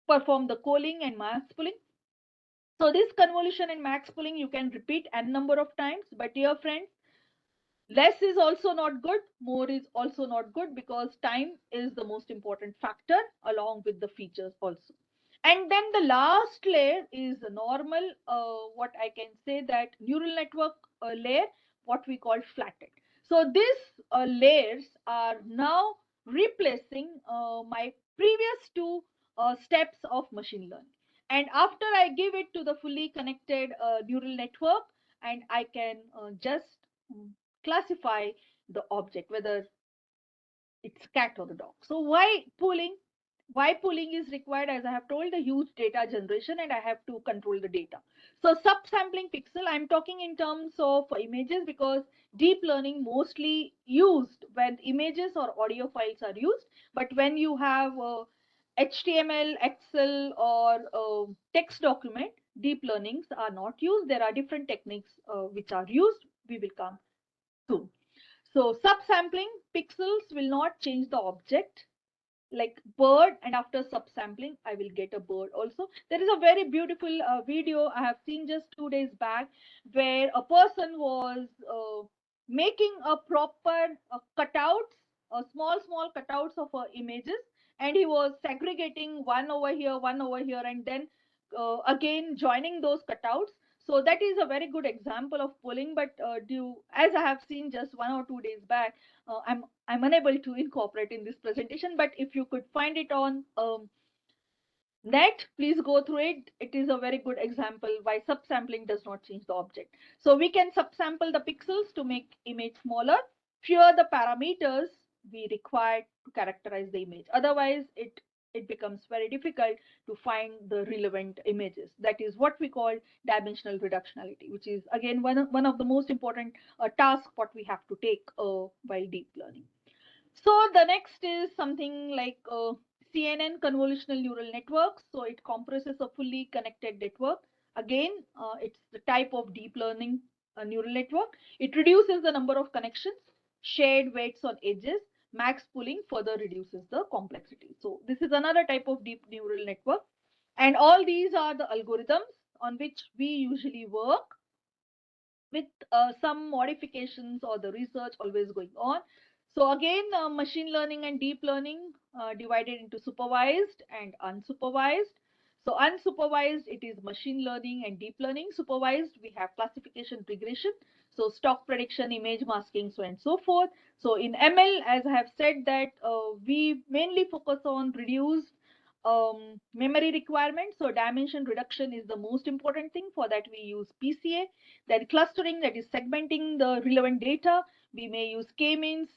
perform the calling and max pooling. So this convolution and max pooling you can repeat n number of times, but dear friends, less is also not good, more is also not good, because time is the most important factor along with the features also. And then the last layer is the normal, what I can say that neural network layer, what we call flattened. So these layers are now replacing my previous two steps of machine learning. And after I give it to the fully connected neural network, and I can just mm, classify the object, whether it's cat or the dog. So why pooling? Why pooling is required? As I have told, the huge data generation, and I have to control the data. So subsampling pixel, I'm talking in terms of images, because deep learning mostly used when images or audio files are used. But when you have HTML, Excel, or text document, deep learnings are not used. There are different techniques which are used. We will come soon. So subsampling pixels will not change the object, like bird, and after subsampling I will get a bird also. There is a very beautiful video I have seen just 2 days back, where a person was making a proper cutouts, small cutouts of images, and he was segregating one over here, one over here, and then again joining those cutouts. So that is a very good example of pulling, but as I have seen just 1 or 2 days back, I'm unable to incorporate in this presentation. But if you could find it on net, please go through it. It is a very good example why subsampling does not change the object. So we can subsample the pixels to make image smaller. Fewer the parameters we require to characterize the image. Otherwise, it becomes very difficult to find the relevant images. That is what we call dimensional reductionality, which is again one of the most important tasks what we have to take while deep learning. So the next is something like CNN, convolutional neural networks. So it compresses a fully connected network. Again, it's the type of deep learning neural network. It reduces the number of connections, shared weights on edges. Max pooling further reduces the complexity. So this is another type of deep neural network. And all these are the algorithms on which we usually work, with some modifications or the research always going on. So again, machine learning and deep learning divided into supervised and unsupervised. So unsupervised, it is machine learning and deep learning. Supervised, we have classification, regression, so stock prediction, image masking, so and so forth. So in ML, as I have said, that we mainly focus on reduced memory requirements. So dimension reduction is the most important thing. For that, we use PCA. Then clustering, that is segmenting the relevant data. We may use k-means,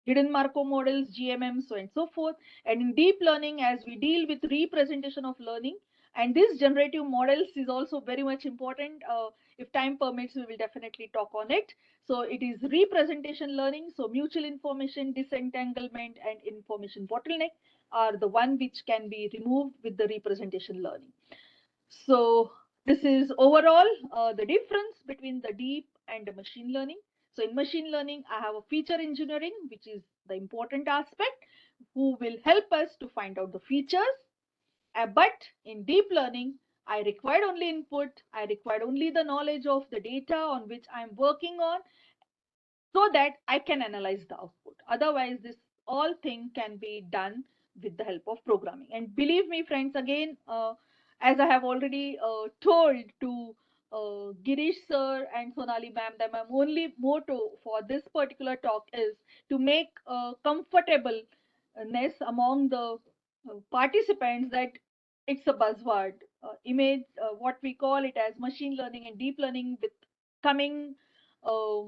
hidden Markov models, GMM, so and so forth. And in deep learning, as we deal with representation of learning, and this generative models is also very much important. If time permits, we will definitely talk on it. So it is representation learning. So mutual information, disentanglement, and information bottleneck are the one which can be removed with the representation learning. So this is overall the difference between the deep and the machine learning. So in machine learning, I have a feature engineering, which is the important aspect, who will help us to find out the features. But in deep learning, I required only input. I required only the knowledge of the data on which I'm working on, so that I can analyze the output. Otherwise, this all thing can be done with the help of programming. And believe me, friends, again, as I have already told to Girish sir and Sonali ma'am, that my only motto for this particular talk is to make comfortableness among the participants, that it's a buzzword. Image, what we call it as machine learning and deep learning, with coming uh,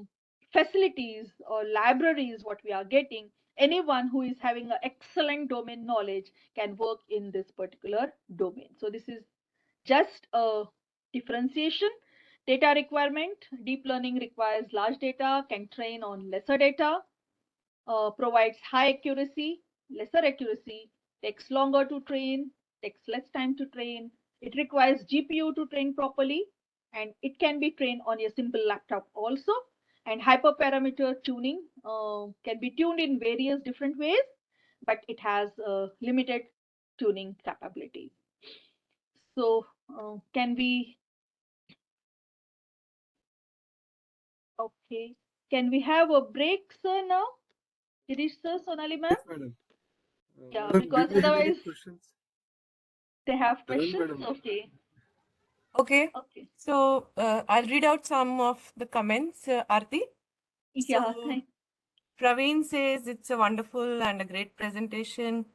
facilities or libraries, what we are getting, anyone who is having an excellent domain knowledge can work in this particular domain. So this is just a differentiation. Data requirement: deep learning requires large data, can train on lesser data, provides high accuracy. Lesser accuracy takes longer to train, takes less time to train. It requires GPU to train properly, and it can be trained on a simple laptop also. And hyperparameter tuning can be tuned in various different ways, but it has limited tuning capabilities. So, can we, okay, can we have a break, sir, now? Girish sir, Sonali ma'am? Yes, madam. Yeah, Madam, do because we have any otherwise questions? they have Dharan questions. madam. Okay, Okay, okay. so I'll read out some of the comments, Arti. Yeah, So Praveen says it's a wonderful and a great presentation.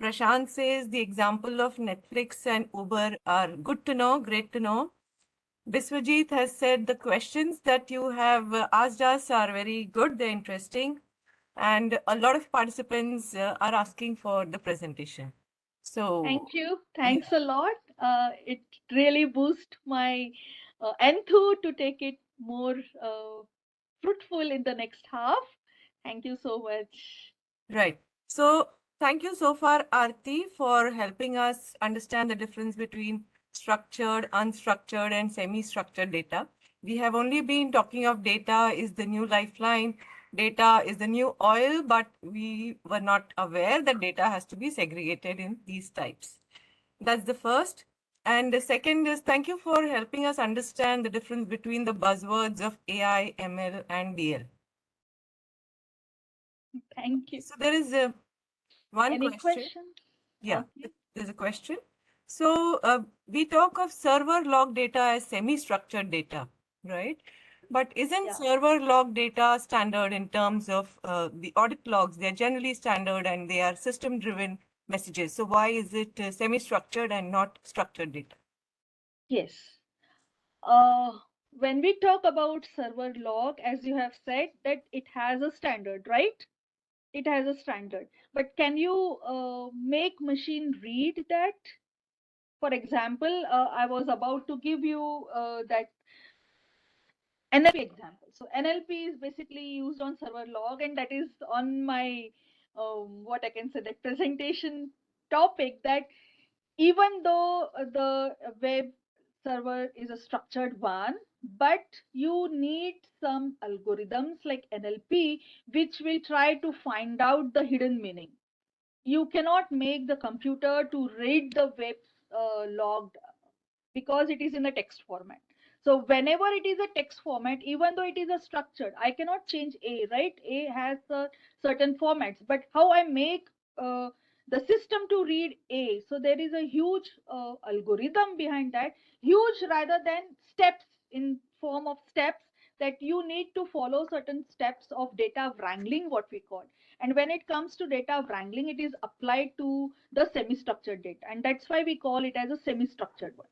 Prashant says the example of Netflix and Uber are good to know, great to know. Biswajit has said the questions that you have asked us are very good, they're interesting, and a lot of participants are asking for the presentation. So, thank you. yeah, Thanks a lot. It really boosts my enthu to take it more fruitful in the next half. Thank you so much. right. So, thank you so far, Arti, for helping us understand the difference between structured, unstructured, and semi-structured data. We have only been talking of data is the new lifeline, data is the new oil, but we were not aware that data has to be segregated in these types. That's the first. And the second is thank you for helping us understand the difference between the buzzwords of AI, ML, and DL. Thank you. So there is one Any question. questions? Yeah, Okay. there's a question. So we talk of server log data as semi-structured data, right? But isn't Yeah. server log data standard in terms of the audit logs? They're generally standard and they are system-driven messages. So why is it semi-structured and not structured data? Yes. Uh, when we talk about server log, as you have said, that it has a standard, right? It has a standard. But can you make machine read that? For example, I was about to give you that NLP example. So NLP is basically used on server log, and that is on my what I can say, that presentation topic, that even though the web server is a structured one, but you need some algorithms like NLP which will try to find out the hidden meaning. You cannot make the computer to read the web log because it is in a text format. So whenever it is a text format, even though it is a structured, I cannot change A, right? A has a certain formats, but how I make the system to read A? So there is a huge algorithm behind that, huge rather than steps, in form of steps, that you need to follow certain steps of data wrangling, what we call. And when it comes to data wrangling, it is applied to the semi-structured data, and that's why we call it as a semi-structured one.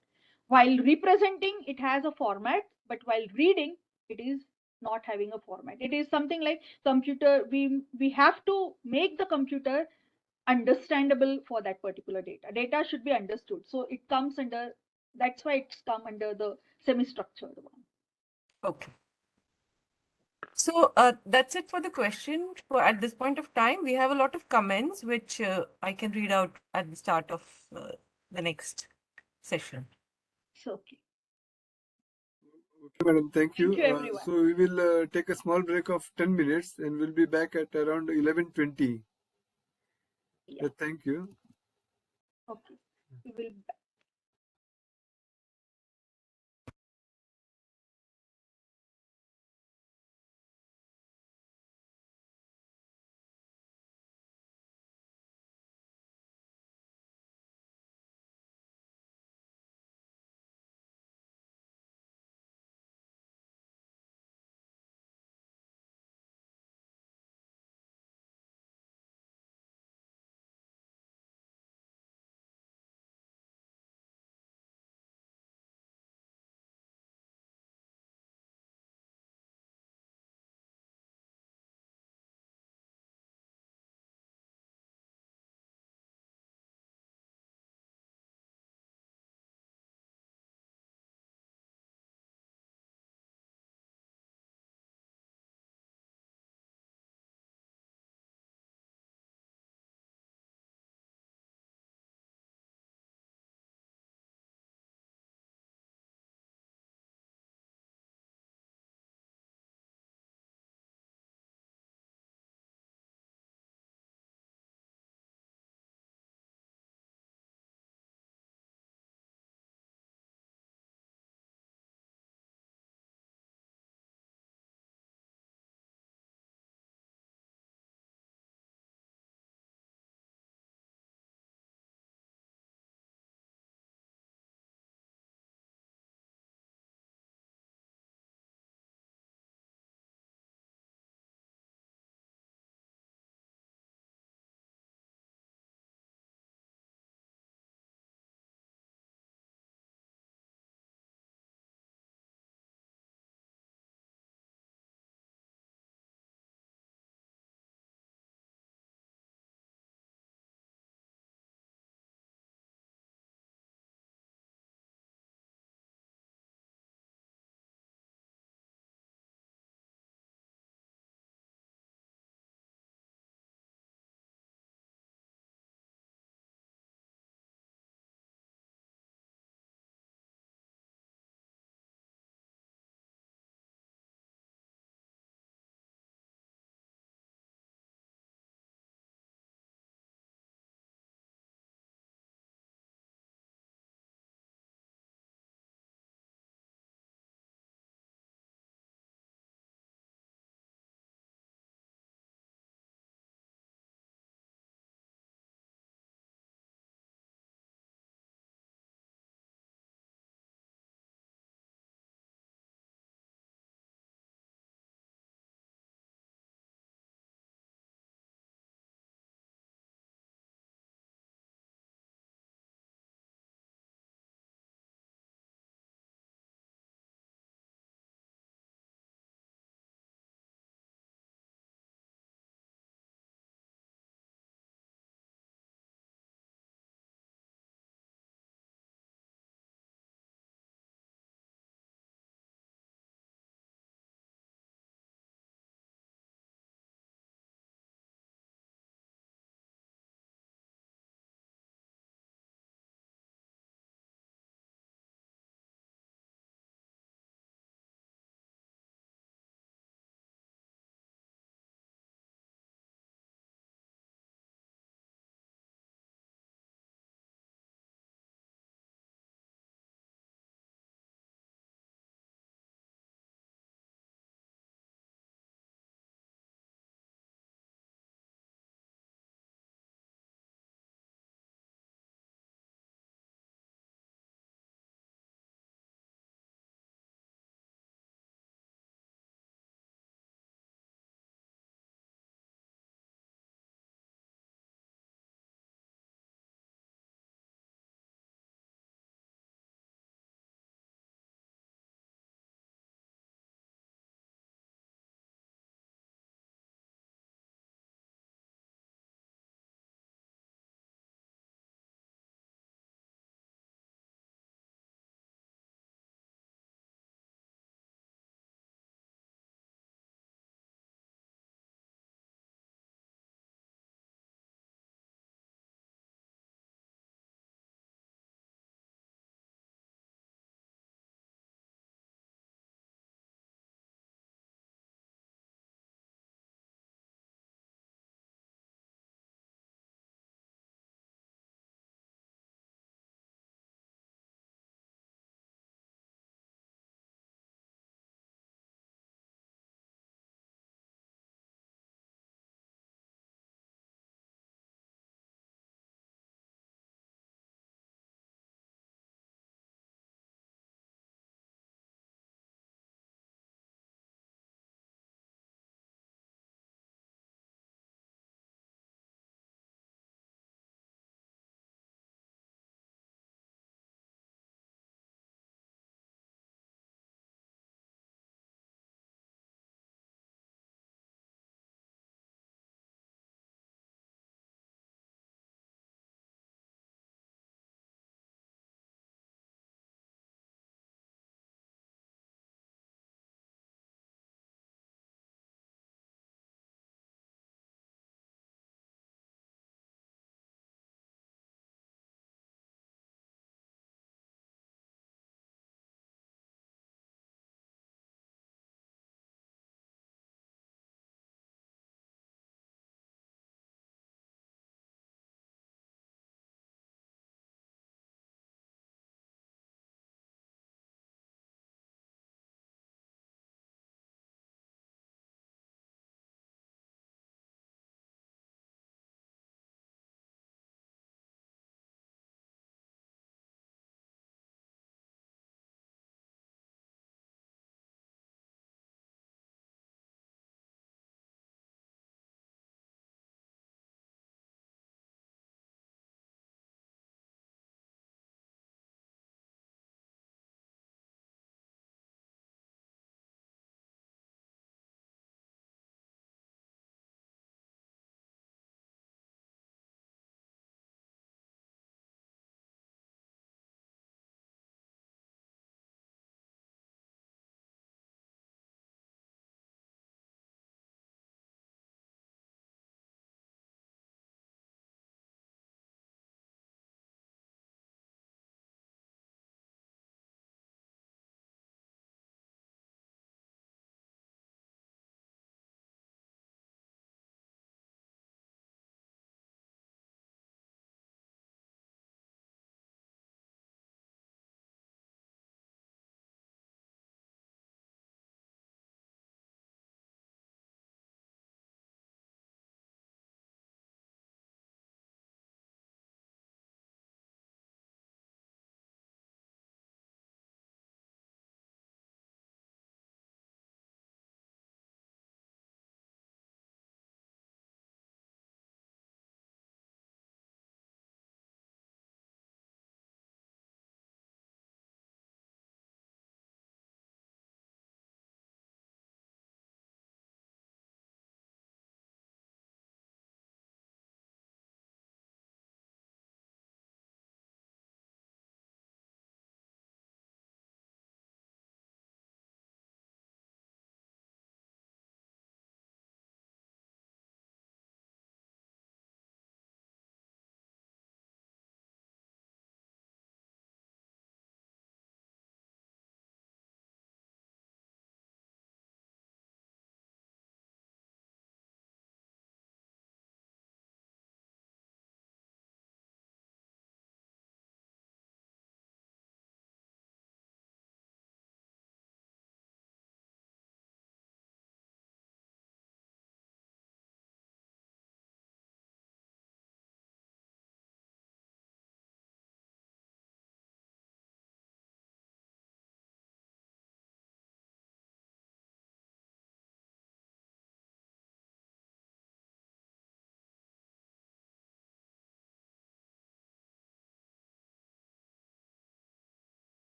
While representing, it has a format, but while reading, it is not having a format. It is something like computer, we have to make the computer understandable for that particular data. Data should be understood, so it comes under, that's why it's come under the semi-structured one. Okay. So that's it for the question. For at this point of time, we have a lot of comments which I can read out at the start of the next session. So okay. Okay, madam. Thank you. Thank you, everyone. So we will take a small break of 10 minutes and we'll be back at around 11:20. Yeah. Thank you. Okay. We will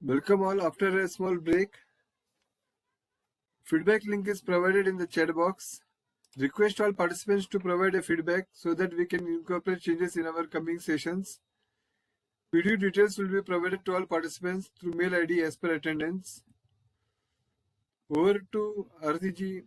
Welcome all after a small break. Feedback link is provided in the chat box. Request all participants to provide a feedback so that we can incorporate changes in our coming sessions. Video details will be provided to all participants through mail ID as per attendance. Over to Arti ji.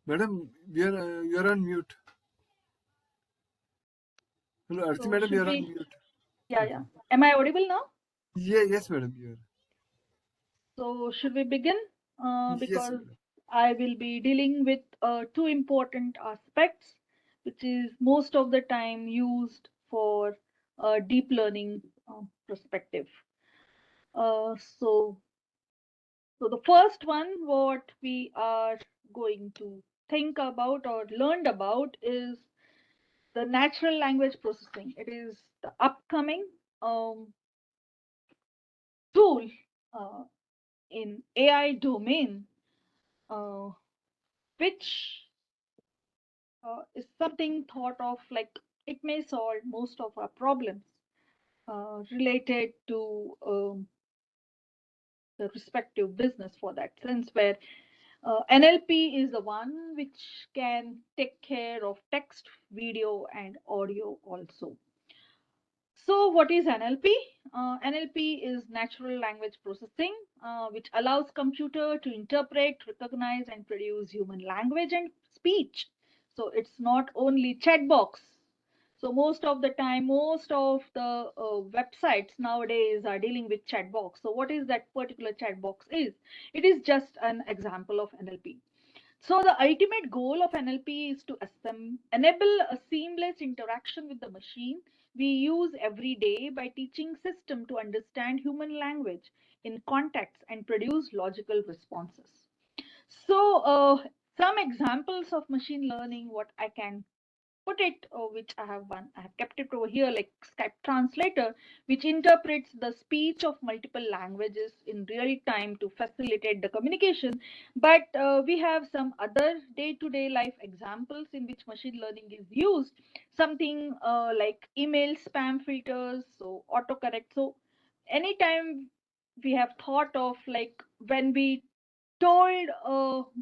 Madam, you are on mute. Hello, Arti So madam, you should are on we? mute. Yeah. Am I audible now? Yes, madam, you are. So should we begin? Yes, Because madam. I will be dealing with two important aspects, which is most of the time used for deep learning perspective. Uh, so, so the first one, what we are going to think about or learned about is the natural language processing. It is the upcoming tool uh, in AI domain, uh, which is something thought of like it may solve most of our problems related to the respective business for that sense, where NLP is the one which can take care of text, video, and audio also. So what is NLP? NLP is natural language processing, which allows computer to interpret, recognize, and produce human language and speech. So it's not only chat box. So most of the time, most of the websites nowadays are dealing with chat box. So what is that particular chat box is? It is just an example of NLP. So the ultimate goal of NLP is to enable a seamless interaction with the machine we use every day by teaching system to understand human language in context and produce logical responses. So some examples of machine learning, what I can put it, which I have kept it over here, like Skype translator, which interprets the speech of multiple languages in real time to facilitate the communication. But we have some other day-to-day life examples in which machine learning is used, something like email spam filters, so autocorrect. So anytime we have thought of, like, when we told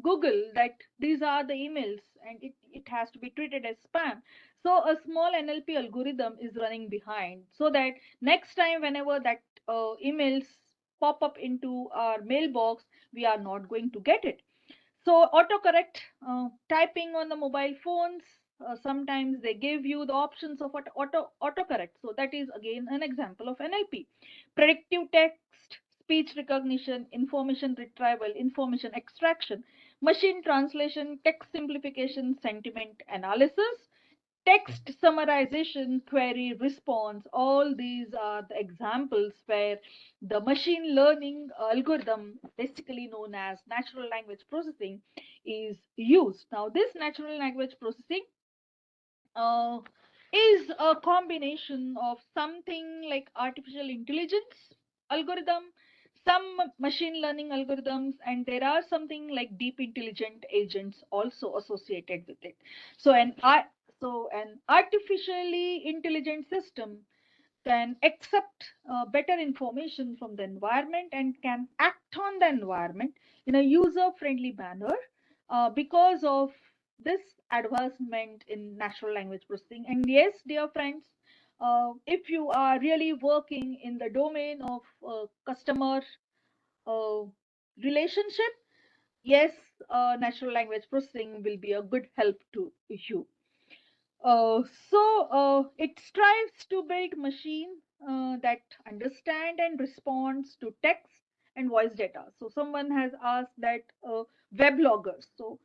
Google that these are the emails and it has to be treated as spam. So a small NLP algorithm is running behind so that next time whenever that emails pop up into our mailbox, we are not going to get it. So autocorrect, typing on the mobile phones, sometimes they give you the options of what autocorrect. So that is again an example of NLP. Predictive text, speech recognition, information retrieval, information extraction, machine translation, text simplification, sentiment analysis, text summarization, query response. All these are the examples where the machine learning algorithm, basically known as natural language processing, is used. Now this natural language processing uh, is a combination of something like artificial intelligence algorithm, some machine learning algorithms, and there are something like deep intelligent agents also associated with it. So an artificially intelligent system can accept better information from the environment and can act on the environment in a user-friendly manner because of this advancement in natural language processing. And yes, dear friends, if you are really working in the domain of customer uh, relationship, yes, natural language processing will be a good help to you. So it strives to build machine that understand and responds to text and voice data. So someone has asked that webloggers. So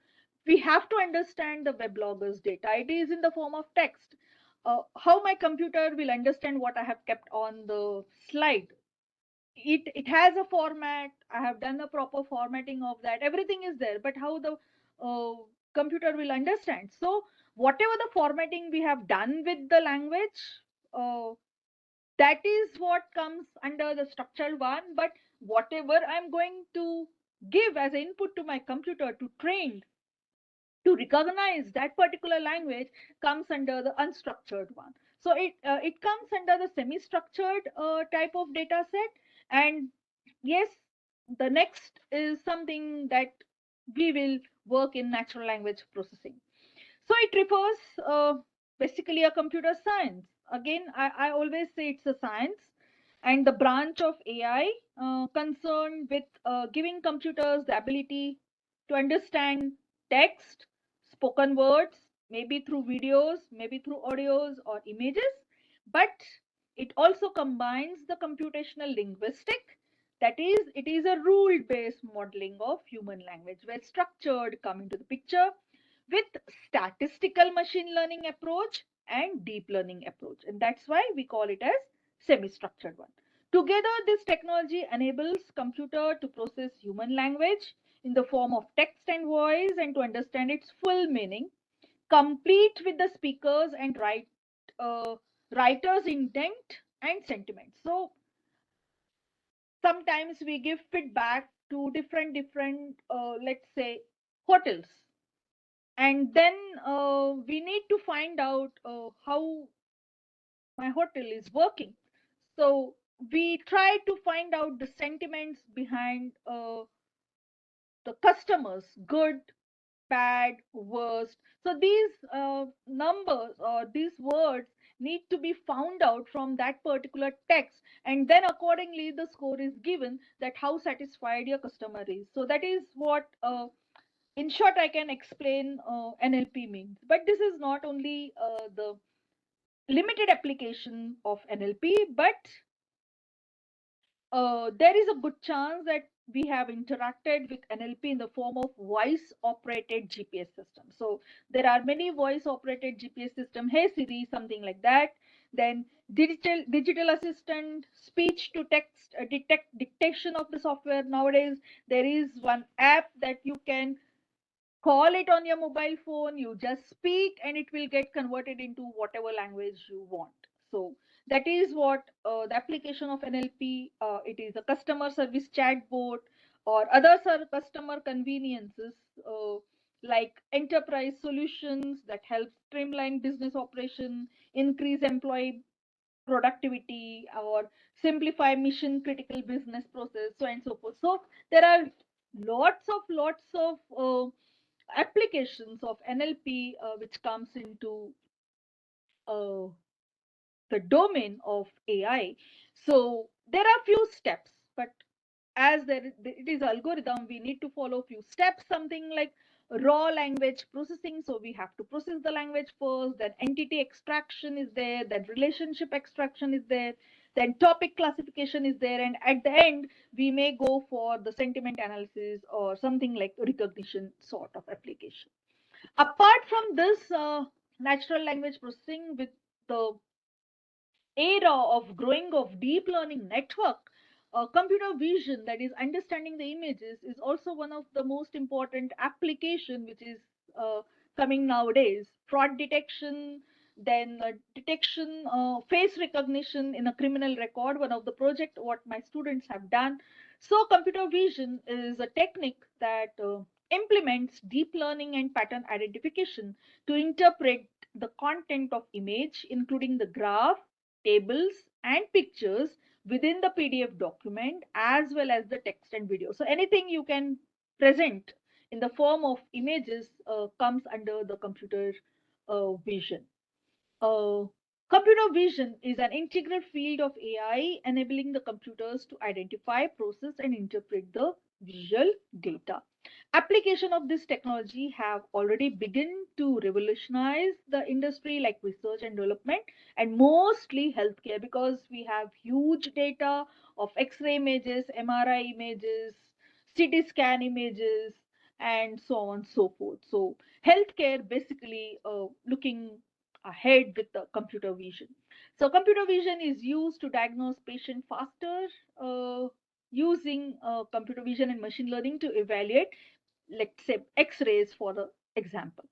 we have to understand the webloggers data. It is in the form of text. How my computer will understand what I have kept on the slide. It has a format. I have done a proper formatting of that. Everything is there, but how the uh, computer will understand? So whatever the formatting we have done with the language, uh, that is what comes under the structured one. But whatever I'm going to give as an input to my computer to train to recognize that particular language comes under the unstructured one. So it comes under the semi-structured type of data set. And yes, the next is something that we will work in natural language processing. So it refers basically a computer science. Again, I always say it's a science and the branch of AI concerned with giving computers the ability to understand text, spoken words, maybe through videos, maybe through audios or images, but it also combines the computational linguistic. That is, it is a rule-based modeling of human language where structured come into the picture with statistical machine learning approach and deep learning approach, and that's why we call it as semi-structured one. Together this technology enables computer to process human language in the form of text and voice and to understand its full meaning, complete with the speakers and writer's intent and sentiment. So sometimes we give feedback to different let's say hotels, and then we need to find out how my hotel is working. So we try to find out the sentiments behind the customers, good, bad, worst. So these numbers or these words need to be found out from that particular text, and then accordingly the score is given that how satisfied your customer is. So that is what in short I can explain NLP means. But this is not only the limited application of NLP, but there is a good chance that we have interacted with NLP in the form of voice operated GPS system. So there are many voice operated GPS system. Hey Siri, something like that. Then digital assistant, speech to text dictation of the software. Nowadays there is one app that you can call it on your mobile phone, you just speak and it will get converted into whatever language you want. So that is what the application of NLP. It is a customer service chatbot or other customer conveniences like enterprise solutions that help streamline business operation, increase employee productivity, or simplify mission critical business process, so and so forth. So there are lots of applications of NLP which comes into uh, the domain of AI. So there are few steps, but as it is algorithm, we need to follow few steps, something like raw language processing. So we have to process the language first, then entity extraction is there, then relationship extraction is there, then topic classification is there, and at the end we may go for the sentiment analysis or something like recognition sort of application. Apart from this natural language processing, with the era of growing of deep learning network, computer vision, that is understanding the images, is also one of the most important application which is uh, coming nowadays. Fraud detection, then detection, face recognition in a criminal record, one of the project what my students have done. So computer vision is a technique that implements deep learning and pattern identification to interpret the content of image, including the graph, tables and pictures within the PDF document, as well as the text and video. So anything you can present in the form of images comes under the computer vision. uh, Computer vision is an integral field of AI enabling the computers to identify, process, and interpret the visual data. Application of this technology have already begun to revolutionize the industry like research and development, and mostly healthcare, because we have huge data of X-ray images, MRI images, CT scan images, and so on and so forth. So healthcare basically looking ahead with the computer vision. So computer vision is used to diagnose patient faster using computer vision and machine learning to evaluate, let's say, X-rays for the example.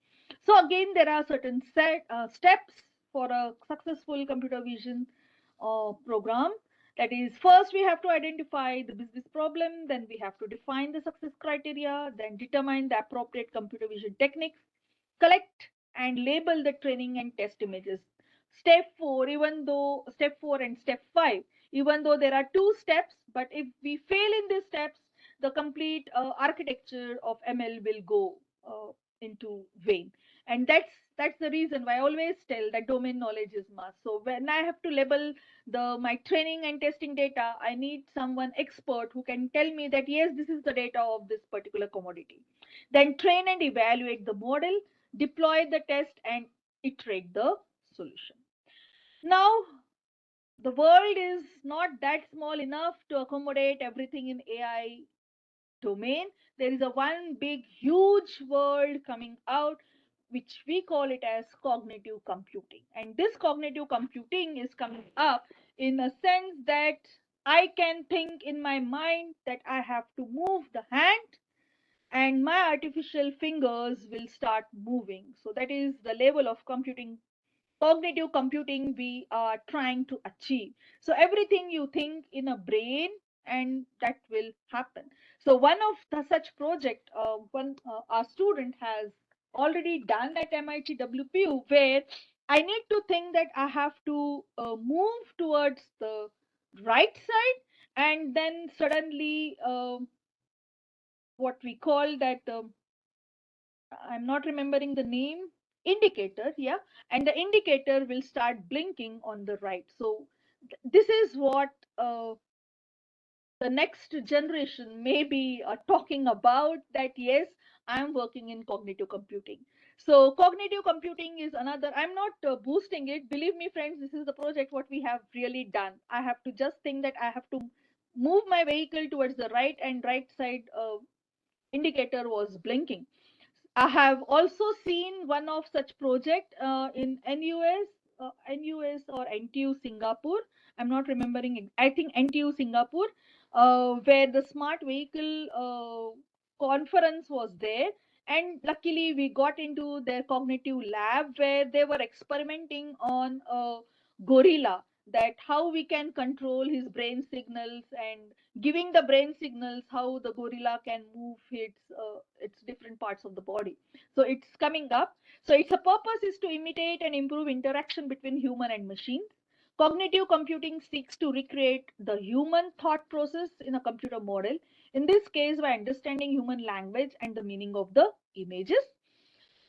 So again, there are certain steps for a successful computer vision program. That is, first we have to identify the business problem, then we have to define the success criteria, then determine the appropriate computer vision techniques, collect and label the training and test images. Step 4 and step 5, even though there are two steps, but if we fail in these steps, the complete architecture of ML will go into vain. And that's the reason why I always tell that domain knowledge is must. So when I have to label my training and testing data, I need someone expert who can tell me that yes, this is the data of this particular commodity. Then train and evaluate the model, deploy the test, and iterate the solution. Now, the world is not that small enough to accommodate everything in AI domain. There is a one big huge world coming out, which we call it as cognitive computing. And this cognitive computing is coming up in a sense that I can think in my mind that I have to move the hand and my artificial fingers will start moving. So that is the level of cognitive computing we are trying to achieve. So everything you think in a brain, and that will happen. So one of the such project, one our student has already done at MIT WPU, where I need to think that I have to move towards the right side, and then suddenly what we call that I'm not remembering the name, indicator, yeah, and the indicator will start blinking on the right. So this is what the next generation may be talking about, that yes, I'm working in cognitive computing. So cognitive computing is another, I'm not boosting it, believe me friends, this is the project what we have really done. I have to just think that I have to move my vehicle towards the right, and right side indicator was blinking. I have also seen one of such project in NUS or NTU Singapore. I'm not remembering. I think NTU Singapore, where the smart vehicle conference was there, and luckily we got into their cognitive lab where they were experimenting on a gorilla, that how we can control his brain signals, and giving the brain signals how the gorilla can move its different parts of the body. So it's coming up. So its a purpose is to imitate and improve interaction between human and machine. Cognitive computing seeks to recreate the human thought process in a computer model, in this case by understanding human language and the meaning of the images.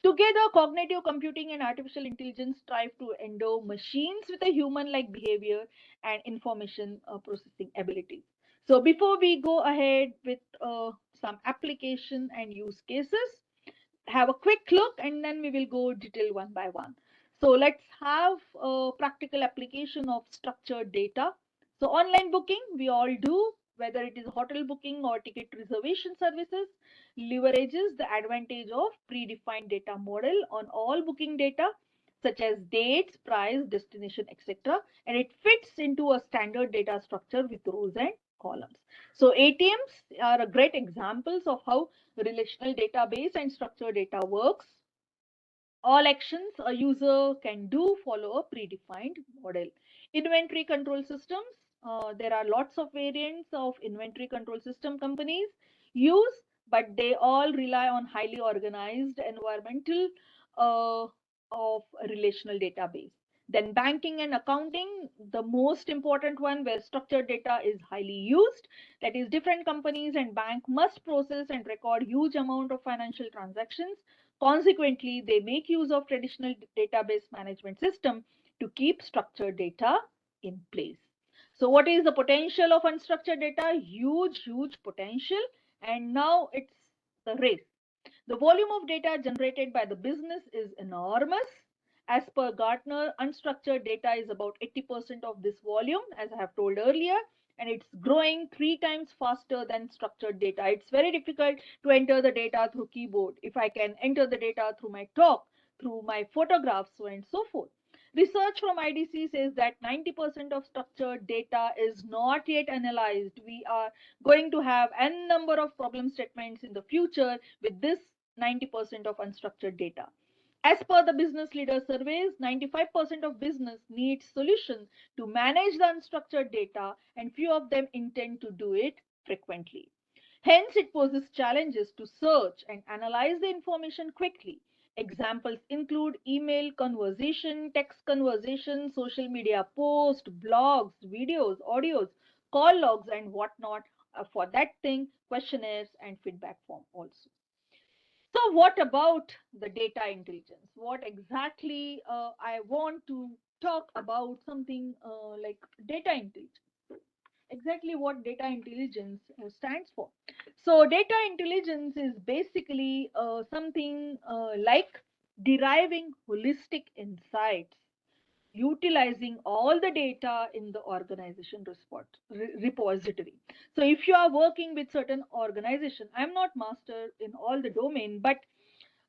Together, cognitive computing and artificial intelligence strive to endow machines with a human-like behavior and information processing abilities. So before we go ahead with some application and use cases, have a quick look and then we will go detail one by one. So let's have a practical application of structured data. So online booking, we all do, whether it is hotel booking or ticket reservation services, leverages the advantage of predefined data model on all booking data, such as dates, price, destination, etc. And it fits into a standard data structure with rows and columns. So ATMs are a great examples of how relational database and structured data works. All actions a user can do follow a predefined model. Inventory control systems. There are lots of variants of inventory control system companies use, but they all rely on highly organized environmental uh, of a relational database. Then banking and accounting, the most important one where structured data is highly used. That is, different companies and bank must process and record huge amount of financial transactions. Consequently, they make use of traditional database management system to keep structured data in place. So what is the potential of unstructured data? Huge, huge potential. And now it's the race. The volume of data generated by the business is enormous. As per Gartner, unstructured data is about 80% of this volume, as I have told earlier, and it's growing 3 times faster than structured data. It's very difficult to enter the data through keyboard. If I can enter the data through my talk, through my photographs, so and so forth. Research from IDC says that 90% of structured data is not yet analyzed. We are going to have n number of problem statements in the future with this 90% of unstructured data. As per the business leader surveys, 95% of business needs solutions to manage the unstructured data, and few of them intend to do it frequently. Hence, it poses challenges to search and analyze the information quickly. Examples include email conversation, text conversation, social media posts, blogs, videos, audios, call logs, and whatnot. For that thing, questionnaires and feedback form also. So, what about the data intelligence? What exactly I want to talk about something like data intelligence. Exactly what data intelligence stands for. So, data intelligence is basically something like deriving holistic insights, utilizing all the data in the organization repository. So if you are working with certain organization, I'm not master in all the domain, but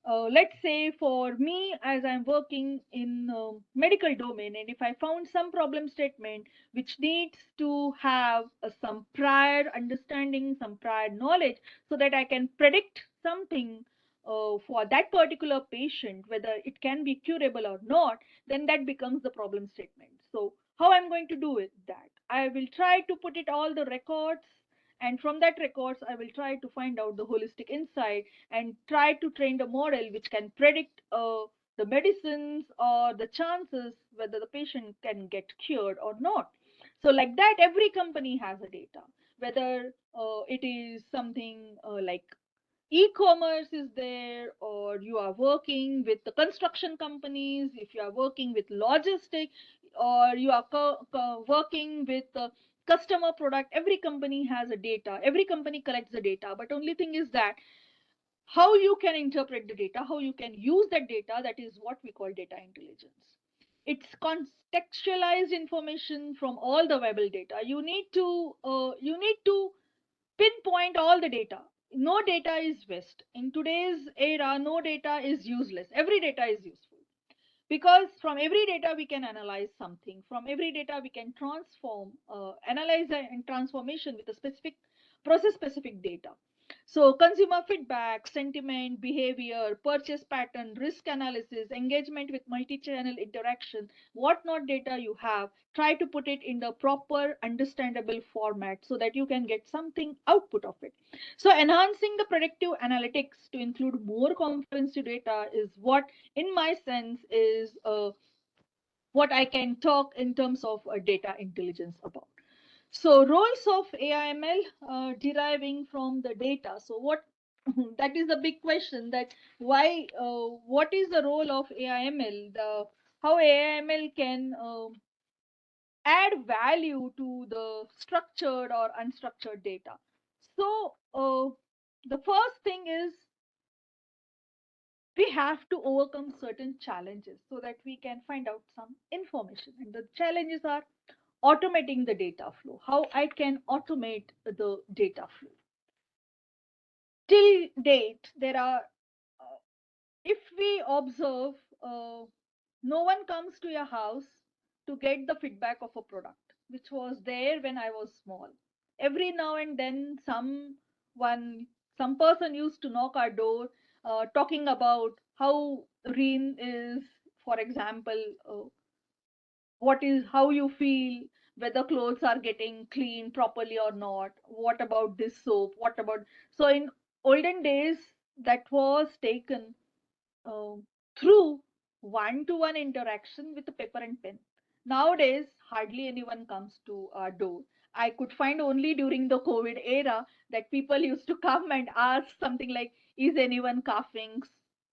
let's say for me, as I'm working in medical domain, and if I found some problem statement which needs to have some prior understanding, some prior knowledge, so that I can predict something for that particular patient, whether it can be curable or not, then that becomes the problem statement. So how I'm going to do it? That I will try to put it all the records, and from that records I will try to find out the holistic insight and try to train the model which can predict the medicines or the chances whether the patient can get cured or not. So like that, every company has a data, whether it is something like e-commerce is there, or you are working with the construction companies, if you are working with logistics, or you are working with customer product. Every company has a data, every company collects the data, but only thing is that how you can interpret the data, how you can use that data, that is what we call data intelligence. It's contextualized information from all the available data. You need to pinpoint all the data. No data is waste. In today's era, no data is useless. Every data is useful, because from every data we can analyze something. From every data we can transform, analyze and transformation with a specific process specific data. So consumer feedback, sentiment, behavior, purchase pattern, risk analysis, engagement with multi-channel interaction, what not data you have, try to put it in the proper understandable format so that you can get something output of it. So enhancing the predictive analytics to include more comprehensive data is what, in my sense, is what I can talk in terms of data intelligence about. So roles of AIML deriving from the data. So what that is the big question, that why what is the role of AIML, the how AIML can add value to the structured or unstructured data. So the first thing is we have to overcome certain challenges so that we can find out some information. And the challenges are automating the data flow. How I can automate the data flow. Till date, there are, if we observe, no one comes to your house to get the feedback of a product, which was there when I was small. Every now and then, some person used to knock our door, talking about how rain is, for example, what is how you feel, whether clothes are getting clean properly or not, what about this soap, what about. So in olden days, that was taken uh, through one-to-one interaction with a paper and pen. Nowadays, hardly anyone comes to our door. I could find only during the COVID era that people used to come and ask something like, is anyone coughing?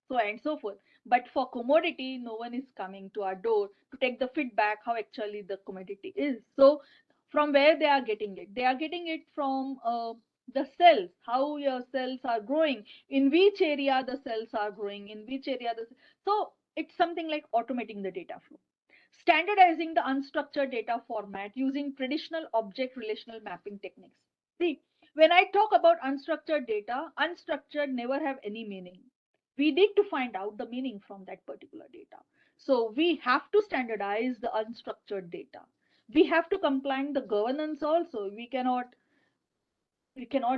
So and so forth. But for commodity, no one is coming to our door to take the feedback how actually the commodity is. So from where they are getting it? They are getting it from the cells, how your cells are growing, in which area the cells are growing, in which area so it's something like automating the data flow. Standardizing the unstructured data format using traditional object relational mapping techniques. See, when I talk about unstructured data, unstructured never have any meaning. We need to find out the meaning from that particular data. So we have to standardize the unstructured data. We have to comply the governance also. We cannot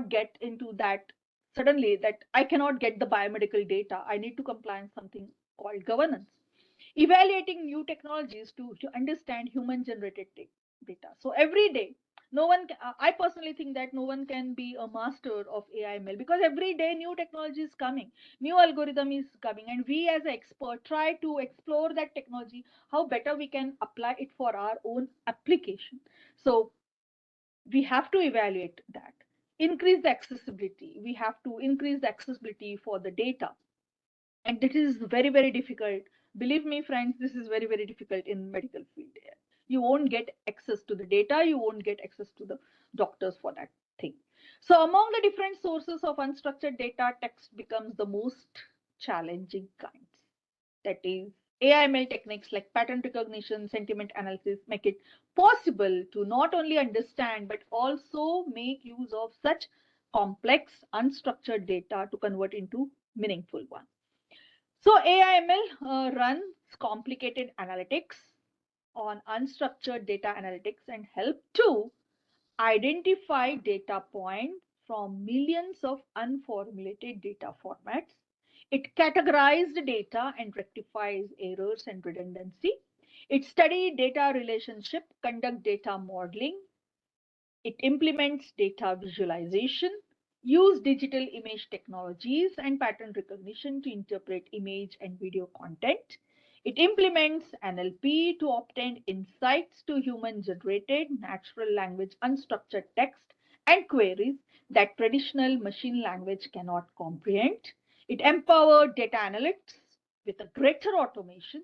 get into that suddenly, that I cannot get the biomedical data. I need to comply something called governance. Evaluating new technologies to understand human generated data. So every day, no one, I personally think that no one can be a master of AI/ML because every day new technology is coming, new algorithm is coming, and we as an expert try to explore that technology, how better we can apply it for our own application. So we have to evaluate that. Increase the accessibility. We have to increase the accessibility for the data, and this is very very difficult. Believe me friends, this is very very difficult in medical field. You won't get access to the data, you won't get access to the doctors for that thing. So among the different sources of unstructured data, text becomes the most challenging kinds. That is, AI/ML techniques like pattern recognition, sentiment analysis make it possible to not only understand but also make use of such complex unstructured data to convert into meaningful one. So AI/ML runs complicated analytics on unstructured data analytics and help to identify data points from millions of unformulated data formats. It categorizes data and rectifies errors and redundancy. It studies data relationship, conduct data modeling. It implements data visualization, use digital image technologies and pattern recognition to interpret image and video content. It implements NLP to obtain insights to human generated natural language unstructured text and queries that traditional machine language cannot comprehend. It empowers data analysts with a greater automation,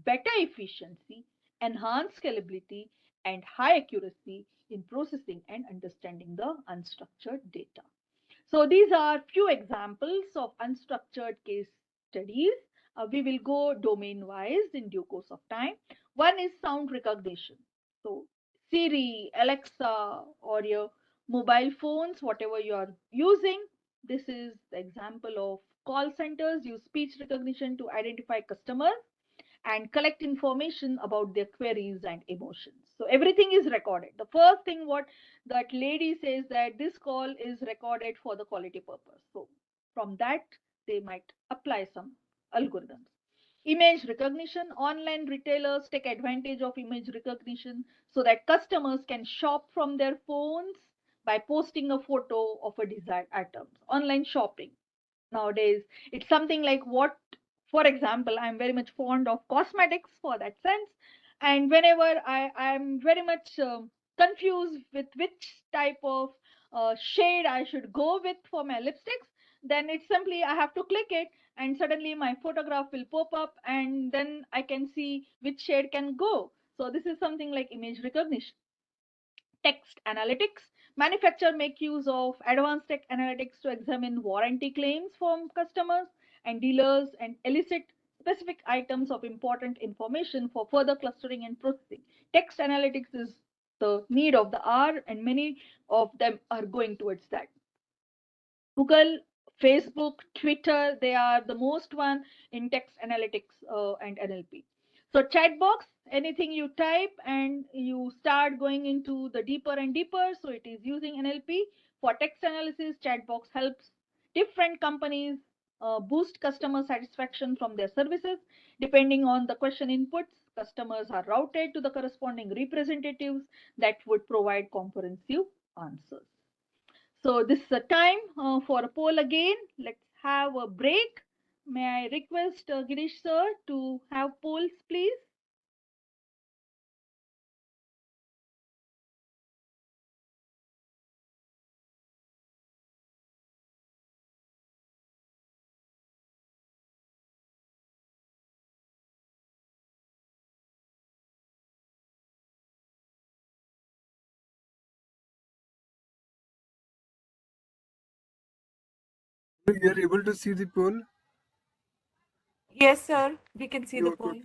better efficiency, enhanced scalability, and high accuracy in processing and understanding the unstructured data. So these are few examples of unstructured case studies. We will go domain wise in due course of time. One is sound recognition. So Siri, Alexa, or your mobile phones, whatever you are using, this is the example of call centers use speech recognition to identify customers and collect information about their queries and emotions. So everything is recorded. The first thing what that lady says that this call is recorded for the quality purpose. So from that, they might apply some algorithms. Image recognition. Online retailers take advantage of image recognition so that customers can shop from their phones by posting a photo of a desired item. Online shopping nowadays, it's something like what, for example, I'm very much fond of cosmetics for that sense, and whenever I'm very much confused with which type of shade I should go with for my lipsticks, then it's simply I have to click it and suddenly my photograph will pop up and then I can see which shade can go. So this is something like image recognition. Text analytics. Manufacturer make use of advanced tech analytics to examine warranty claims from customers and dealers and elicit specific items of important information for further clustering and processing. Text analytics is the need of the hour, and many of them are going towards that. Google, Facebook, Twitter, they are the most one in text analytics and NLP. So chat box, anything you type and you start going into the deeper and deeper. So it is using NLP for text analysis. Chat box helps different companies boost customer satisfaction from their services. Depending on the question inputs, customers are routed to the corresponding representatives that would provide comprehensive answers. So this is a time for a poll again. Let's have a break. May I request Girish sir to have polls, please? You are able to see the poll? Yes, sir. We can see the You poll. okay.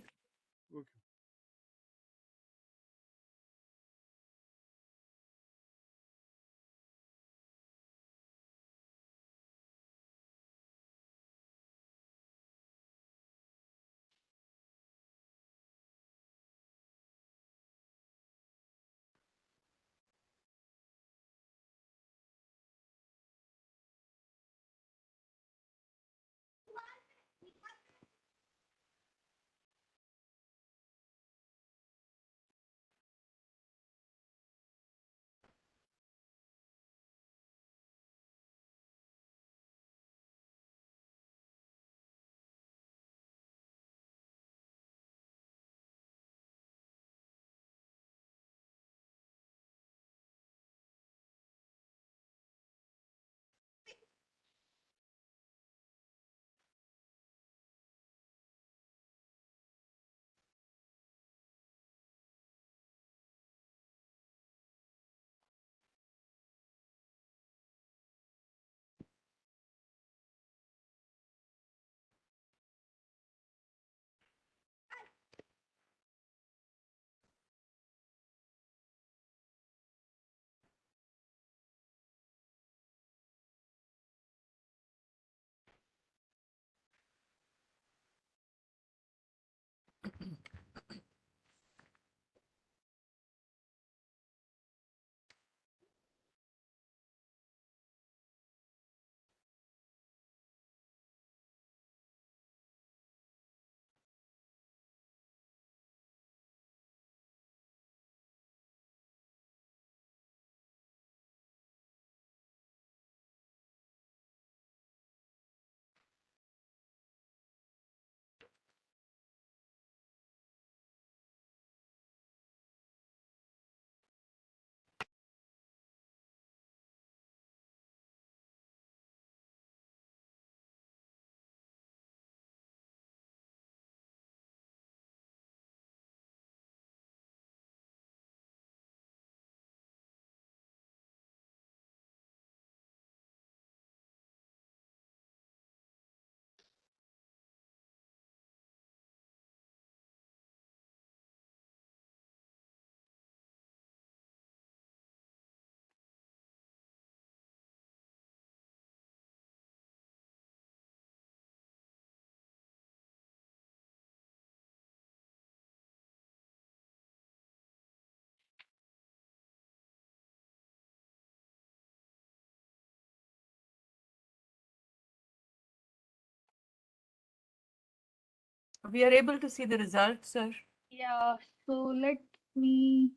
We are able to see the results, sir. Yeah, so let me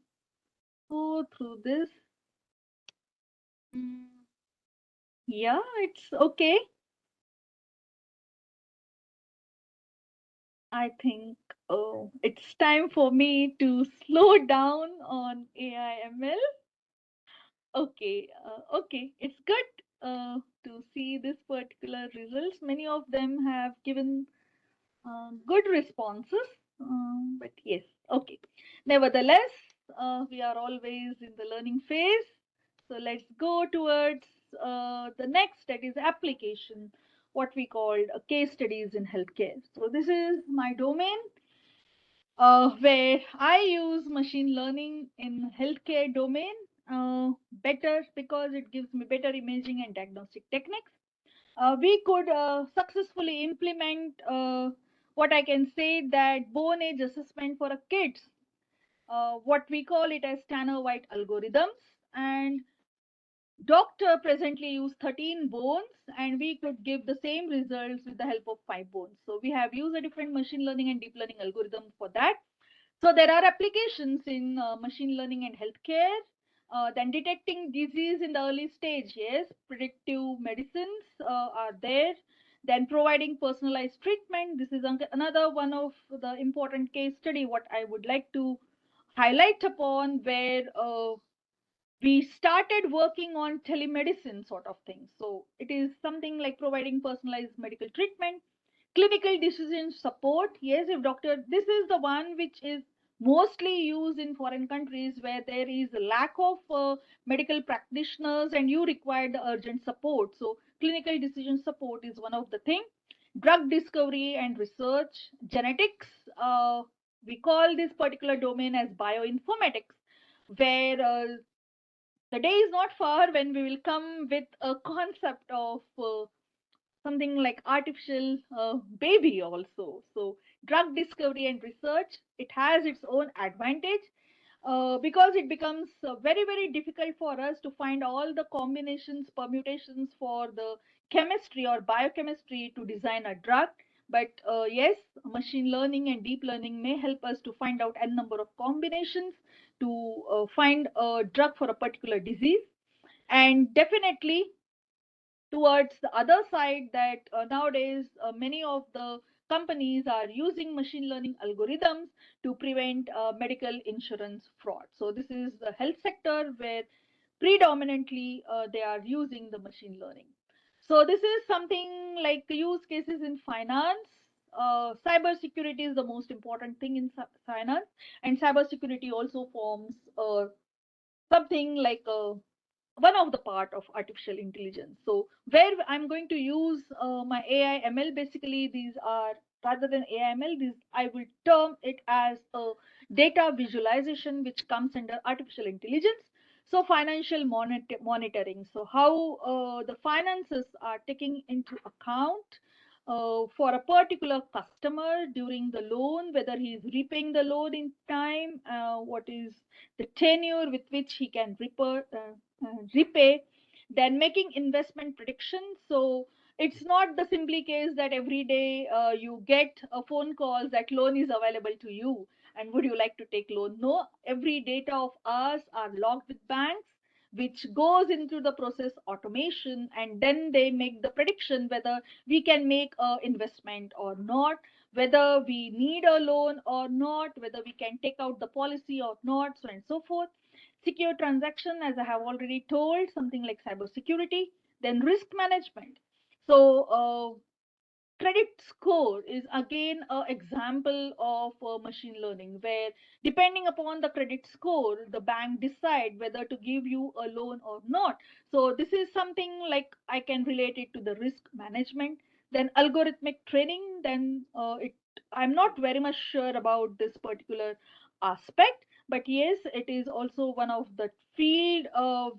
go through this. Mm, yeah, it's okay. I think it's time for me to slow down on AI/ML. Okay, it's good to see this particular results. Many of them have given good responses, but yes, okay. Nevertheless, we are always in the learning phase. So let's go towards the next, that is application, what we called case studies in healthcare. So this is my domain where I use machine learning in healthcare domain better because it gives me better imaging and diagnostic techniques. We could successfully implement what I can say that bone age assessment for a kids, what we call it as Tanner White algorithms, and doctor presently use 13 bones and we could give the same results with the help of 5 bones. So we have used a different machine learning and deep learning algorithm for that. So there are applications in machine learning and healthcare. Then detecting disease in the early stage, yes, predictive medicines are there. Then providing personalized treatment. This is another one of the important case study what I would like to highlight upon, where we started working on telemedicine sort of thing. So it is something like providing personalized medical treatment, clinical decision support. Yes, if doctor, this is the one which is mostly used in foreign countries where there is a lack of medical practitioners and you require the urgent support. So clinical decision support is one of the thing. Drug discovery and research, genetics. We call this particular domain as bioinformatics, where the day is not far when we will come with a concept of something like artificial baby also. So drug discovery and research, it has its own advantage because it becomes very difficult for us to find all the combinations, permutations for the chemistry or biochemistry to design a drug. But yes, machine learning and deep learning may help us to find out n number of combinations to find a drug for a particular disease. And definitely towards the other side, that nowadays many of the companies are using machine learning algorithms to prevent medical insurance fraud. So this is the health sector where predominantly they are using the machine learning. So this is something like use cases in finance. Cyber security is the most important thing in finance, and cyber security also forms something like a one of the part of artificial intelligence. So where I'm going to use my AI ML, basically these are, rather than AI ML, these I will term it as a data visualization, which comes under artificial intelligence. So financial monitoring. So how the finances are taking into account for a particular customer during the loan, whether he is repaying the loan in time, what is the tenure with which he can repay, then making investment predictions. So it's not the simply case that every day you get a phone call that loan is available to you and would you like to take loan. No, every data of ours are logged with banks, which goes into the process automation, and then they make the prediction whether we can make a investment or not, whether we need a loan or not, whether we can take out the policy or not, so and so forth. Secure transaction, as I have already told, something like cyber security. Then risk management. So credit score is again an example of machine learning, where depending upon the credit score the bank decide whether to give you a loan or not. So this is something like I can relate it to the risk management. Then algorithmic training, then I'm not very much sure about this particular aspect, but yes, it is also one of the field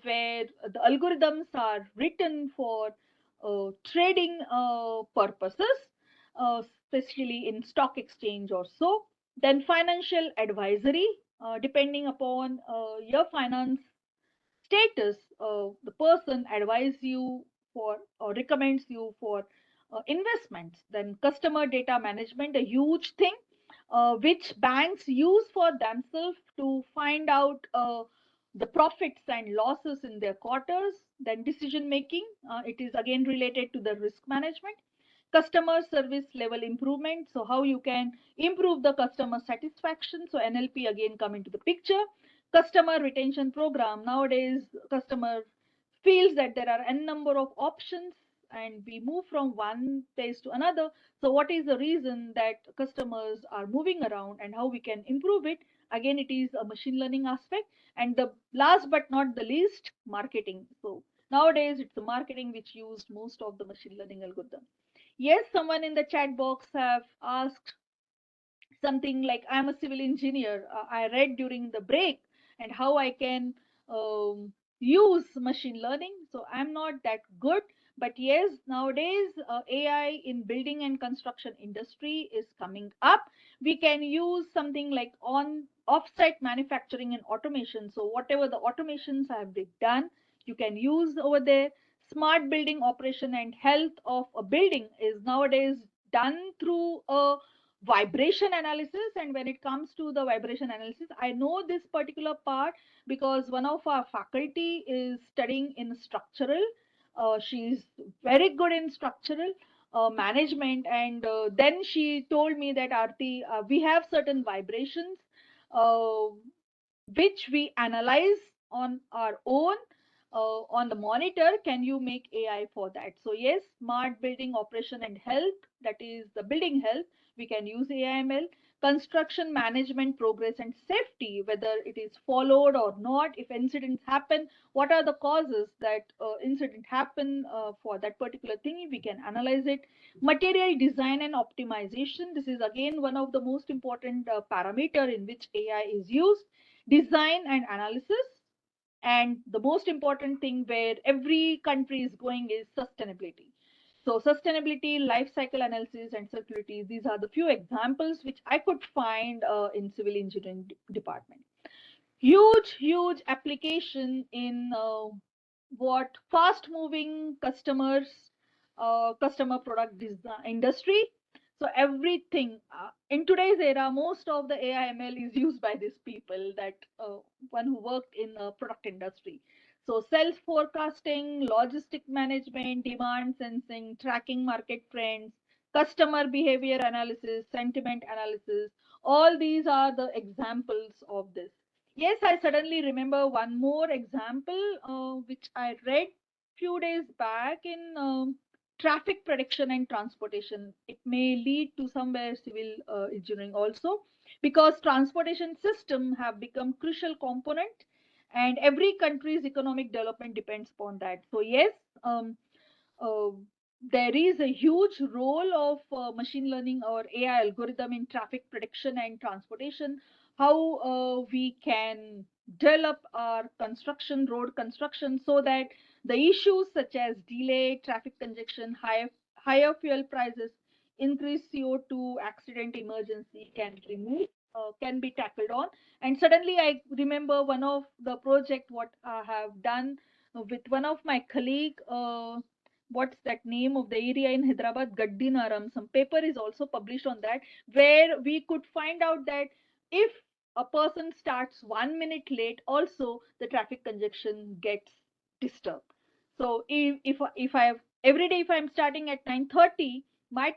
where the algorithms are written for trading purposes, especially in stock exchange or so. Then financial advisory, depending upon your finance status, the person advise you for or recommends you for investments. Then customer data management, a huge thing, which banks use for themselves to find out the profits and losses in their quarters. Then decision making, it is again related to the risk management. Customer service level improvement, so how you can improve the customer satisfaction, so NLP again come into the picture. Customer retention program, nowadays customer feels that there are n number of options and we move from one place to another. So what is the reason that customers are moving around and how we can improve it? Again, it is a machine learning aspect. And the last but not the least, marketing. So nowadays it's the marketing which used most of the machine learning algorithm. Yes, someone in the chat box have asked something like, I'm a civil engineer, I read during the break and how I can use machine learning. So I'm not that good, but yes, nowadays AI in building and construction industry is coming up. We can use something like on offsite manufacturing and automation. So whatever the automations have been done, you can use over there. Smart building operation and health of a building is nowadays done through a vibration analysis. And when it comes to the vibration analysis, I know this particular part because one of our faculty is studying in structural. She's very good in structural management, and then she told me that, Arti, we have certain vibrations uh, which we analyze on our own on the monitor. Can you make AI for that? So yes, smart building operation and health, that is the building health, we can use AIML. Construction management, progress and safety, whether it is followed or not, if incidents happen, what are the causes that incident happen for that particular thing, we can analyze it. Material design and optimization, this is again one of the most important parameter in which AI is used. Design and analysis, and the most important thing where every country is going is sustainability. So sustainability, life cycle analysis and circularity, these are the few examples which I could find in civil engineering department. Huge application in what fast moving customers, customer product design industry. So everything in today's era, most of the AIML is used by these people that one who worked in the product industry. So self forecasting, logistic management, demand sensing, tracking market trends, customer behavior analysis, sentiment analysis, all these are the examples of this. Yes, I suddenly remember one more example which I read few days back in traffic prediction and transportation. It may lead to somewhere civil engineering also, because transportation system have become crucial component and every country's economic development depends upon that. So yes, uh, there is a huge role of machine learning or AI algorithm in traffic prediction and transportation. How we can develop our construction, road construction, so that the issues such as delay, traffic congestion, higher fuel prices, increased CO2, accident emergency can be tackled on. And suddenly I remember one of the project what I have done with one of my colleague. What's that name of the area in Hyderabad, Gaddinaram. Some paper is also published on that, where we could find out that if a person starts 1 minute late, also the traffic congestion gets disturbed. So if I have every day, if I'm starting at 9:30, my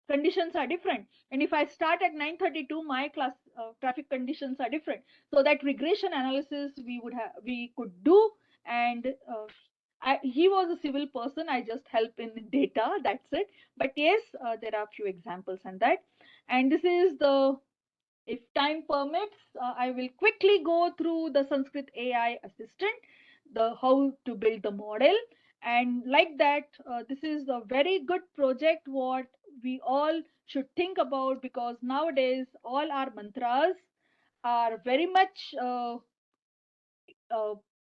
conditions are different, and if I start at 9:32, my class traffic conditions are different. So that regression analysis we could do. And he was a civil person. I just help in data. That's it. But yes, there are few examples and that. And this is the, if time permits, I will quickly go through the Sanskrit AI assistant, the how to build the model. And like that, this is a very good project what we all should think about, because nowadays all our mantras are very much uh,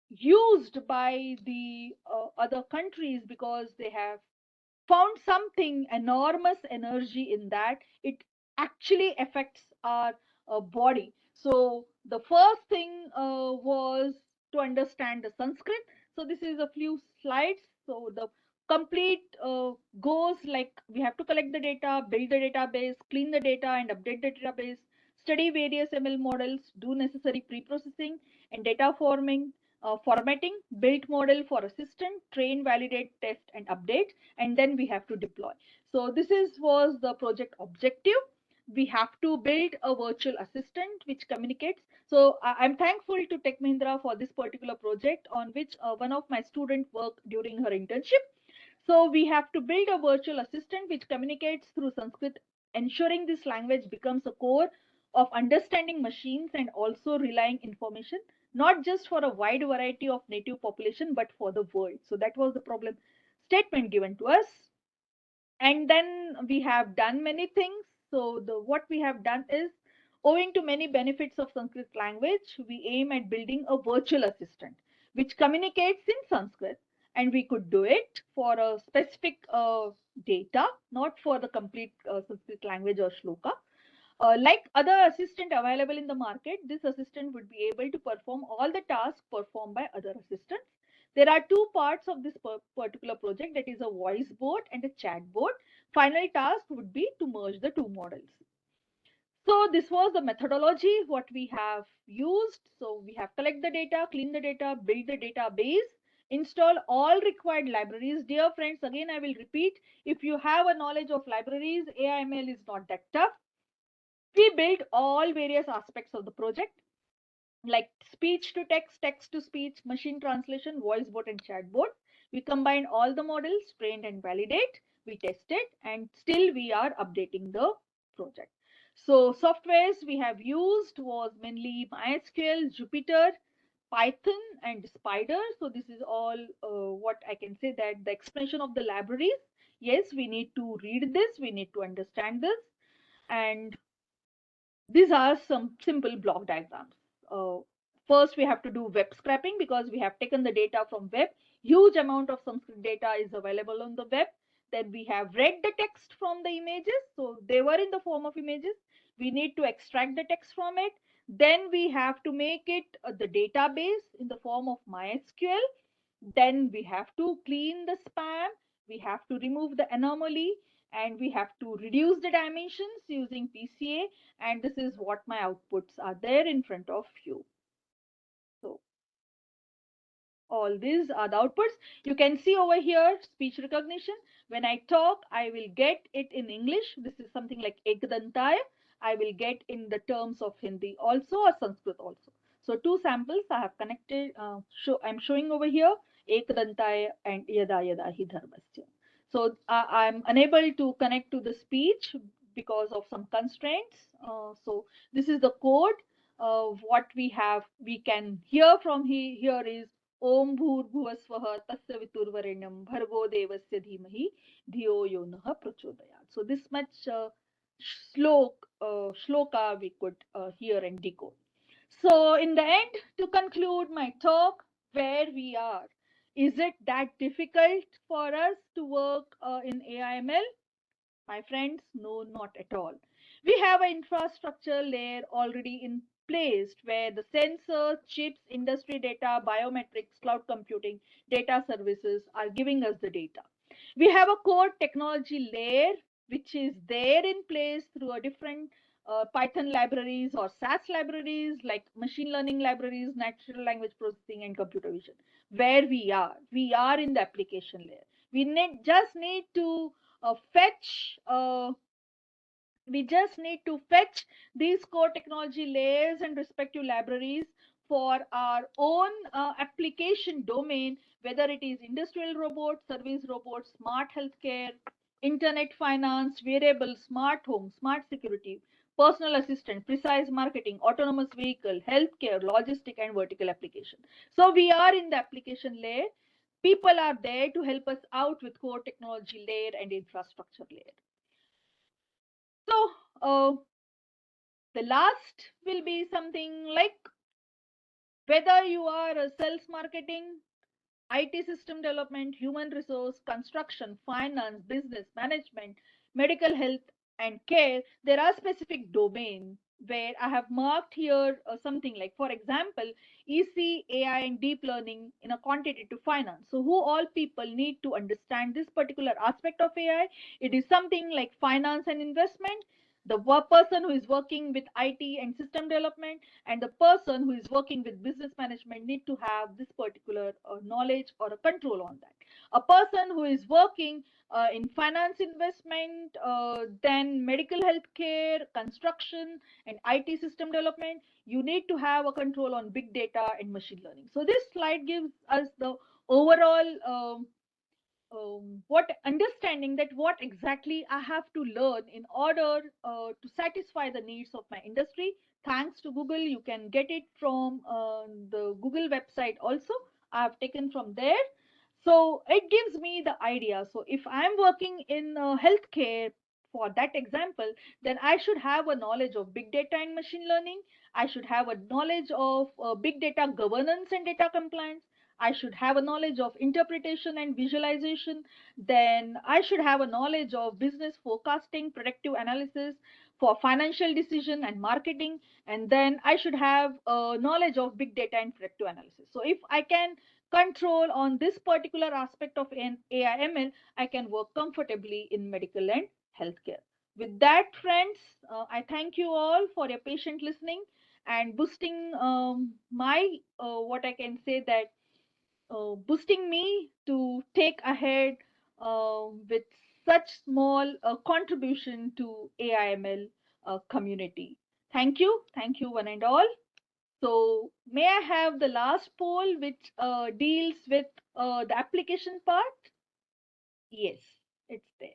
used by the other countries, because they have found something enormous energy in that. It actually affects our body. So the first thing was to understand the Sanskrit. So this is a few slides. So the complete goes like we have to collect the data, build the database, clean the data, and update the database, study various ML models, do necessary pre-processing and data formatting, build model for assistant, train, validate, test, and update, and then we have to deploy. So this was the project objective. We have to build a virtual assistant which communicates. So I'm thankful to Tech Mahindra for this particular project on which one of my students worked during her internship. So we have to build a virtual assistant which communicates through Sanskrit, ensuring this language becomes a core of understanding machines and also relying information, not just for a wide variety of native population, but for the world. So that was the problem statement given to us. And then we have done many things. So the what we have done is, owing to many benefits of Sanskrit language, we aim at building a virtual assistant which communicates in Sanskrit, and we could do it for a specific data, not for the complete Sanskrit language or shloka. Like other assistant available in the market, this assistant would be able to perform all the tasks performed by other assistants. There are two parts of this particular project, that is a voice bot and a chat bot. Final task would be to merge the two models. So this was the methodology what we have used. So we have collect the data, clean the data, build the database, install all required libraries. Dear friends, again I will repeat, if you have a knowledge of libraries, AIML is not that tough. We built all various aspects of the project like speech to text, text to speech, machine translation, voice bot, and chat bot. We combine all the models, trained and validate. We tested, and still we are updating the project. So softwares we have used was mainly MySQL, Jupyter, Python, and Spider. So this is all what I can say, that the explanation of the libraries. Yes, we need to read this, we need to understand this, and these are some simple block diagrams. Uh, First, we have to do web scraping because we have taken the data from web. Huge amount of Sanskrit data is available on the web. Then we have read the text from the images. So they were in the form of images. We need to extract the text from it. Then we have to make it the database in the form of MySQL. Then we have to clean the spam, we have to remove the anomaly, and we have to reduce the dimensions using PCA. And this is what my outputs are there in front of you. So all these are the outputs. You can see over here speech recognition. When I talk, I will get it in English. This is something like ekdantaya. I will get in the terms of Hindi also or Sanskrit also. So two samples I have connected. I'm showing over here ekdantaya and yada yada hi dharmasya. So I'm unable to connect to the speech because of some constraints. So this is the code. What we can hear from here is Om Bhurbhuvasvaha Tasya Viturvarenyam Bhargo Devasya Dhimahi Dhiyo Yo Nah Prachodayat. So this much shloka we could hear and decode. So in the end, to conclude my talk, where we are, is it that difficult for us to work in AIML? My friends, no, not at all. We have an infrastructure layer already in place where the sensors, chips, industry data, biometrics, cloud computing, data services are giving us the data. We have a core technology layer which is there in place through a different Python libraries or SAS libraries like machine learning libraries, natural language processing, and computer vision. Where we are in the application layer. Just need to fetch we just need to fetch these core technology layers and respective libraries for our own application domain, whether it is industrial robots, service robots, smart healthcare, internet finance, wearable, smart home, smart security, personal assistant, precise marketing, autonomous vehicle, healthcare, logistic, and vertical application. So we are in the application layer. People are there to help us out with core technology layer and infrastructure layer. So the last will be something like, whether you are a sales marketing, IT system development, human resource, construction, finance, business management, medical health and care, there are specific domains where I have marked here something like, for example, EC, AI, and deep learning in a quantitative finance. So, who all people need to understand this particular aspect of AI? It is something like finance and investment. The person who is working with IT and system development, and the person who is working with business management need to have this particular knowledge or a control on that. A person who is working in finance investment, then medical healthcare, construction, and IT system development, you need to have a control on big data and machine learning. So this slide gives us the overall what understanding that what exactly I have to learn in order to satisfy the needs of my industry. Thanks to Google, you can get it from the Google website also. I have taken from there. So it gives me the idea. So if I'm working in healthcare, for that example, then I should have a knowledge of big data and machine learning. I should have a knowledge of big data governance and data compliance. I should have a knowledge of interpretation and visualization. Then I should have a knowledge of business forecasting, predictive analysis for financial decision and marketing. And then I should have a knowledge of big data and predictive analysis. So if I can control on this particular aspect of an AI/ML, I can work comfortably in medical and healthcare. With that, friends, I thank you all for your patient listening and boosting my what I can say that boosting me to take ahead with such small contribution to AIML community. Thank you one and all. So may I have the last poll which deals with the application part? Yes, it's there.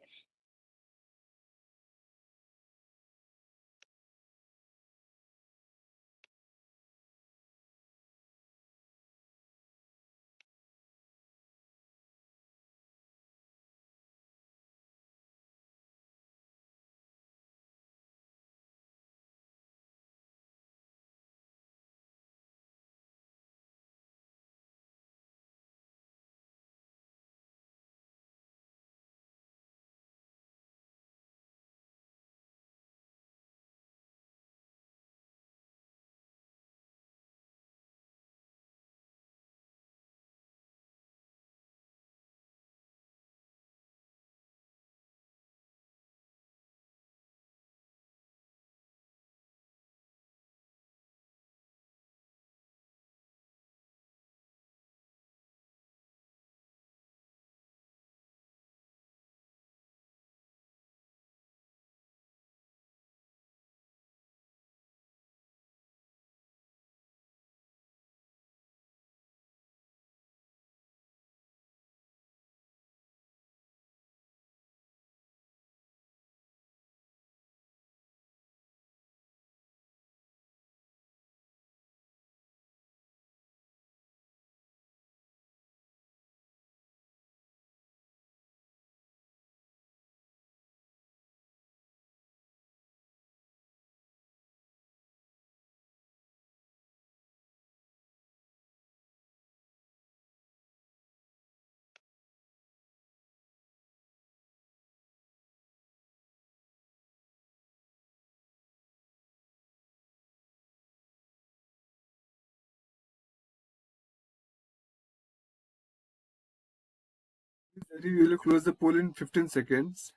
We will close the poll in 15 seconds.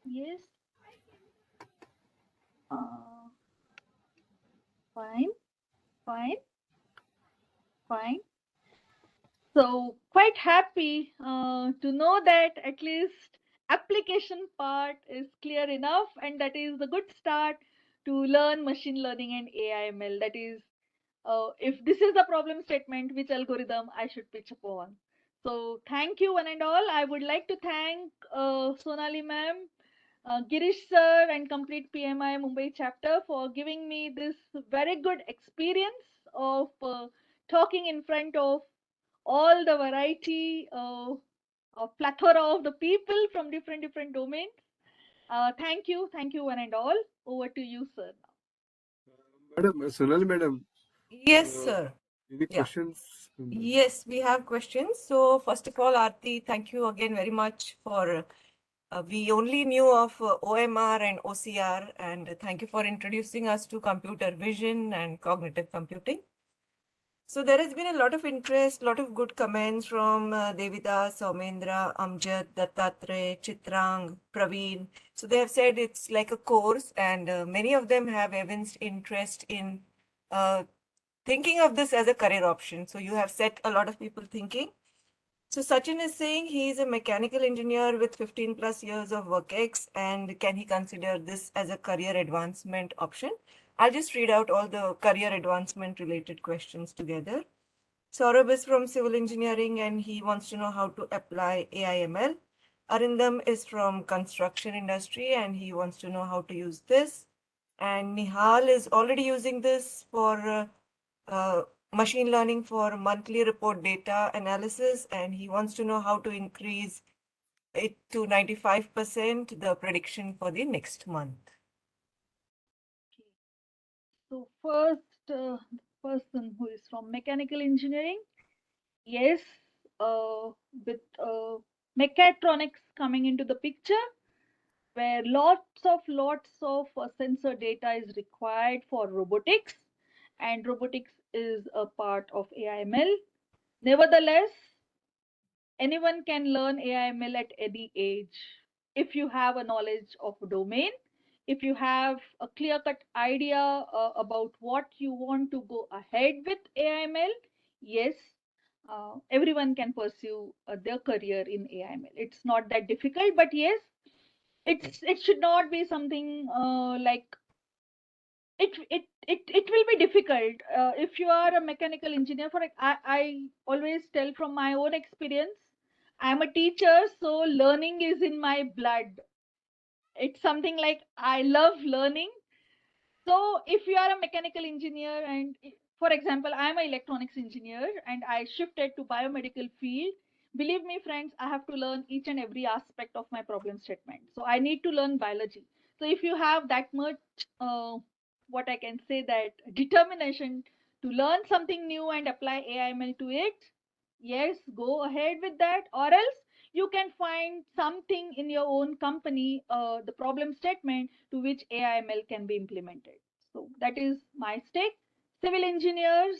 Yes. Uh, fine, fine, fine. So quite happy to know that at least application part is clear enough, and that is the good start to learn machine learning and AI/ML. That is, if this is the problem statement, which algorithm I should pitch upon. So thank you one and all. I would like to thank Sonali ma'am, Girish sir, and complete PMI Mumbai chapter for giving me this very good experience of talking in front of all the variety of plethora of the people from different domains. Thank you one and all. Over to you, sir. Madam, Sonali madam, Yes, uh, sir. any Yeah. questions? Yes, we have questions. So first of all, Arti, thank you again very much for we only knew of OMR and OCR, and thank you for introducing us to computer vision and cognitive computing. So there has been a lot of interest, lot of good comments from Devidas, Soumendra, Amjad, Dattatray, Chitrang, Praveen. So they have said it's like a course, and many of them have evinced interest in uh, thinking of this as a career option. So you have set a lot of people thinking. So Sachin is saying he is a mechanical engineer with 15 plus years of work ex, and can he consider this as a career advancement option? I'll just read out all the career advancement related questions together. Saurabh is from civil engineering and he wants to know how to apply AIML. Arindam is from construction industry and he wants to know how to use this. And Nihal is already using this for machine learning for monthly report data analysis, and he wants to know how to increase it to 95% the prediction for the next month. Okay. So first, person who is from mechanical engineering, yes, with mechatronics coming into the picture, where lots of sensor data is required for robotics, and robotics is a part of AI/ML. Nevertheless, anyone can learn AI/ML at any age if you have a knowledge of a domain, if you have a clear-cut idea about what you want to go ahead with AI/ML. Yes, everyone can pursue their career in AI/ML. It's not that difficult, but yes, it should not be something like it will be difficult if you are a mechanical engineer. I always tell from my own experience, I'm a teacher, so learning is in my blood. It's something like I love learning. So if you are a mechanical engineer and for example, I'm an electronics engineer and I shifted to biomedical field, believe me friends, I have to learn each and every aspect of my problem statement. So I need to learn biology. So if you have that much, what I can say, that determination to learn something new and apply AIML to it, yes, go ahead with that. Or else you can find something in your own company, the problem statement to which AIML can be implemented. So that is my stake. Civil engineers,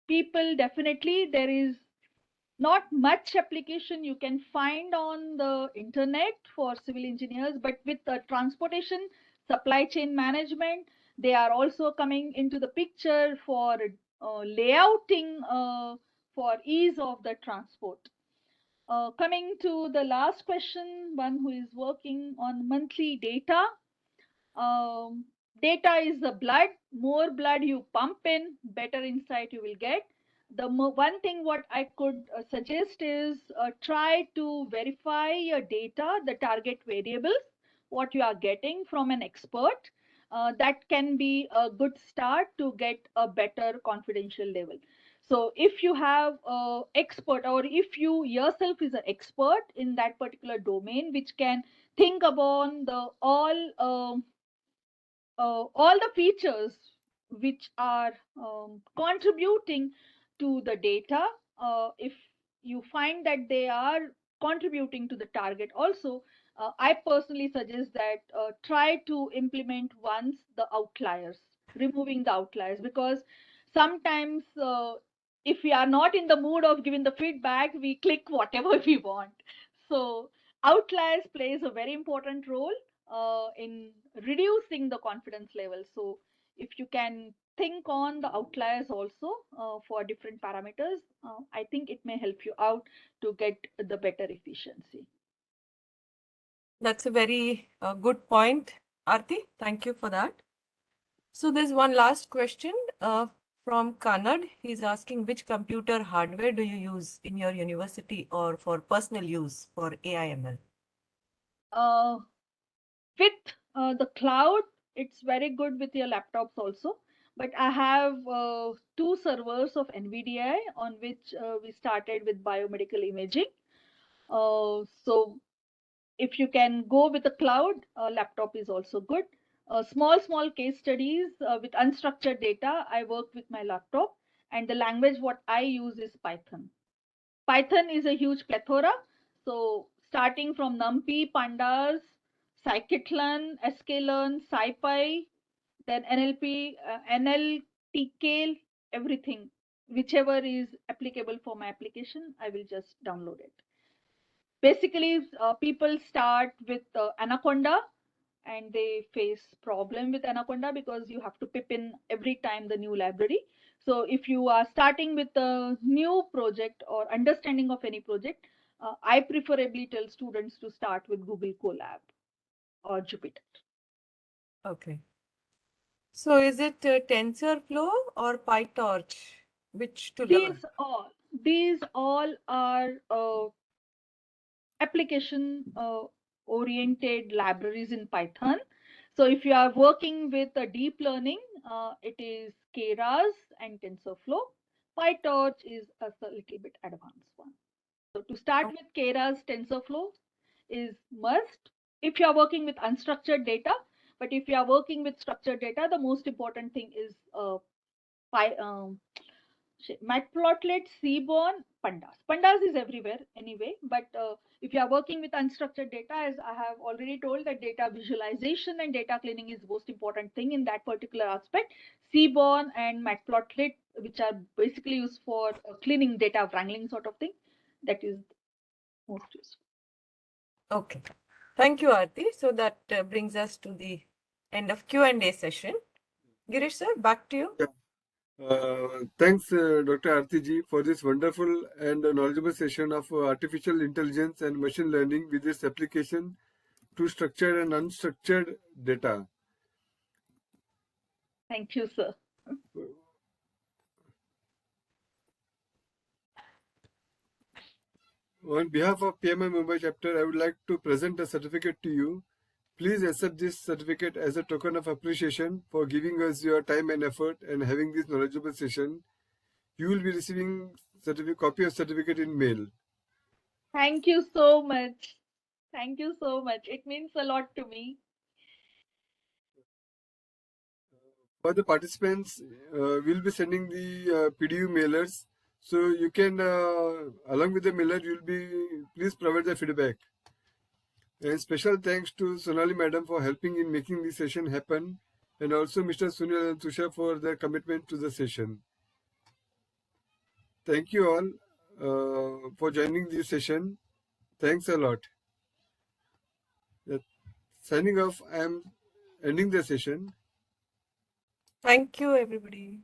people, definitely there is not much application you can find on the internet for civil engineers, but with the transportation, supply chain management, they are also coming into the picture for layouting for ease of the transport. Coming to the last question, one who is working on monthly data. Um, Data is the blood. More blood you pump in, better insight you will get. One thing what I could suggest is try to verify your data, the target variables, what you are getting from an expert. That can be a good start to get a better confidential level. So if you have a expert, or if you yourself is an expert in that particular domain, which can think about the all the features which are contributing to the data, if you find that they are contributing to the target also, I personally suggest that try to implement once the outliers, removing the outliers, because sometimes if we are not in the mood of giving the feedback, we click whatever we want. So outliers plays a very important role in reducing the confidence level. So if you can think on the outliers also for different parameters. I think it may help you out to get the better efficiency. That's a very good point, Arti. Thank you for that. So there's one last question from Kannad. He's asking, which computer hardware do you use in your university or for personal use for AI/ML? With the cloud, it's very good with your laptops also. But I have two servers of NVIDIA on which we started with biomedical imaging. So if you can go with the cloud, laptop is also good. Small case studies with unstructured data, I work with my laptop, and the language what I use is Python. Python is a huge plethora. So starting from NumPy, Pandas, Scikit-learn, sklearn, SciPy, then NLP, NLTK, everything, whichever is applicable for my application, I will just download it. Basically, people start with Anaconda, and they face problem with Anaconda because you have to pip in every time the new library. So if you are starting with a new project or understanding of any project, I preferably tell students to start with Google Colab or Jupyter. Okay. So is it TensorFlow or PyTorch? Which to learn? These all are application oriented libraries in Python. So if you are working with a deep learning, it is Keras and TensorFlow. PyTorch is a little bit advanced one. So to start with Keras, TensorFlow is must if you are working with unstructured data. But if you are working with structured data, the most important thing is Matplotlib, Seaborn, Pandas. Pandas is everywhere anyway, but if you are working with unstructured data, as I have already told, that data visualization and data cleaning is the most important thing in that particular aspect. Seaborn and Matplotlib, which are basically used for cleaning data wrangling sort of thing, that is most useful. Okay. Thank you, Arti. So that brings us to the end of Q&A session. Girish sir, back to you. Thanks, Dr. Arti ji, for this wonderful and knowledgeable session of artificial intelligence and machine learning with its application to structured and unstructured data. Thank you, sir. On behalf of PMI Mumbai chapter, I would like to present a certificate to you. Please accept this certificate as a token of appreciation for giving us your time and effort and having this knowledgeable session. You will be receiving copy of certificate in mail. Thank you so much. Thank you so much. It means a lot to me. For the participants, we'll be sending the PDU mailers. So you can, along with the mailer, please provide the feedback. And special thanks to Sonali Madam for helping in making this session happen, and also Mr. Sunil and Tusha for their commitment to the session. Thank you all for joining this session. Thanks a lot. Signing off, I am ending the session. Thank you, everybody.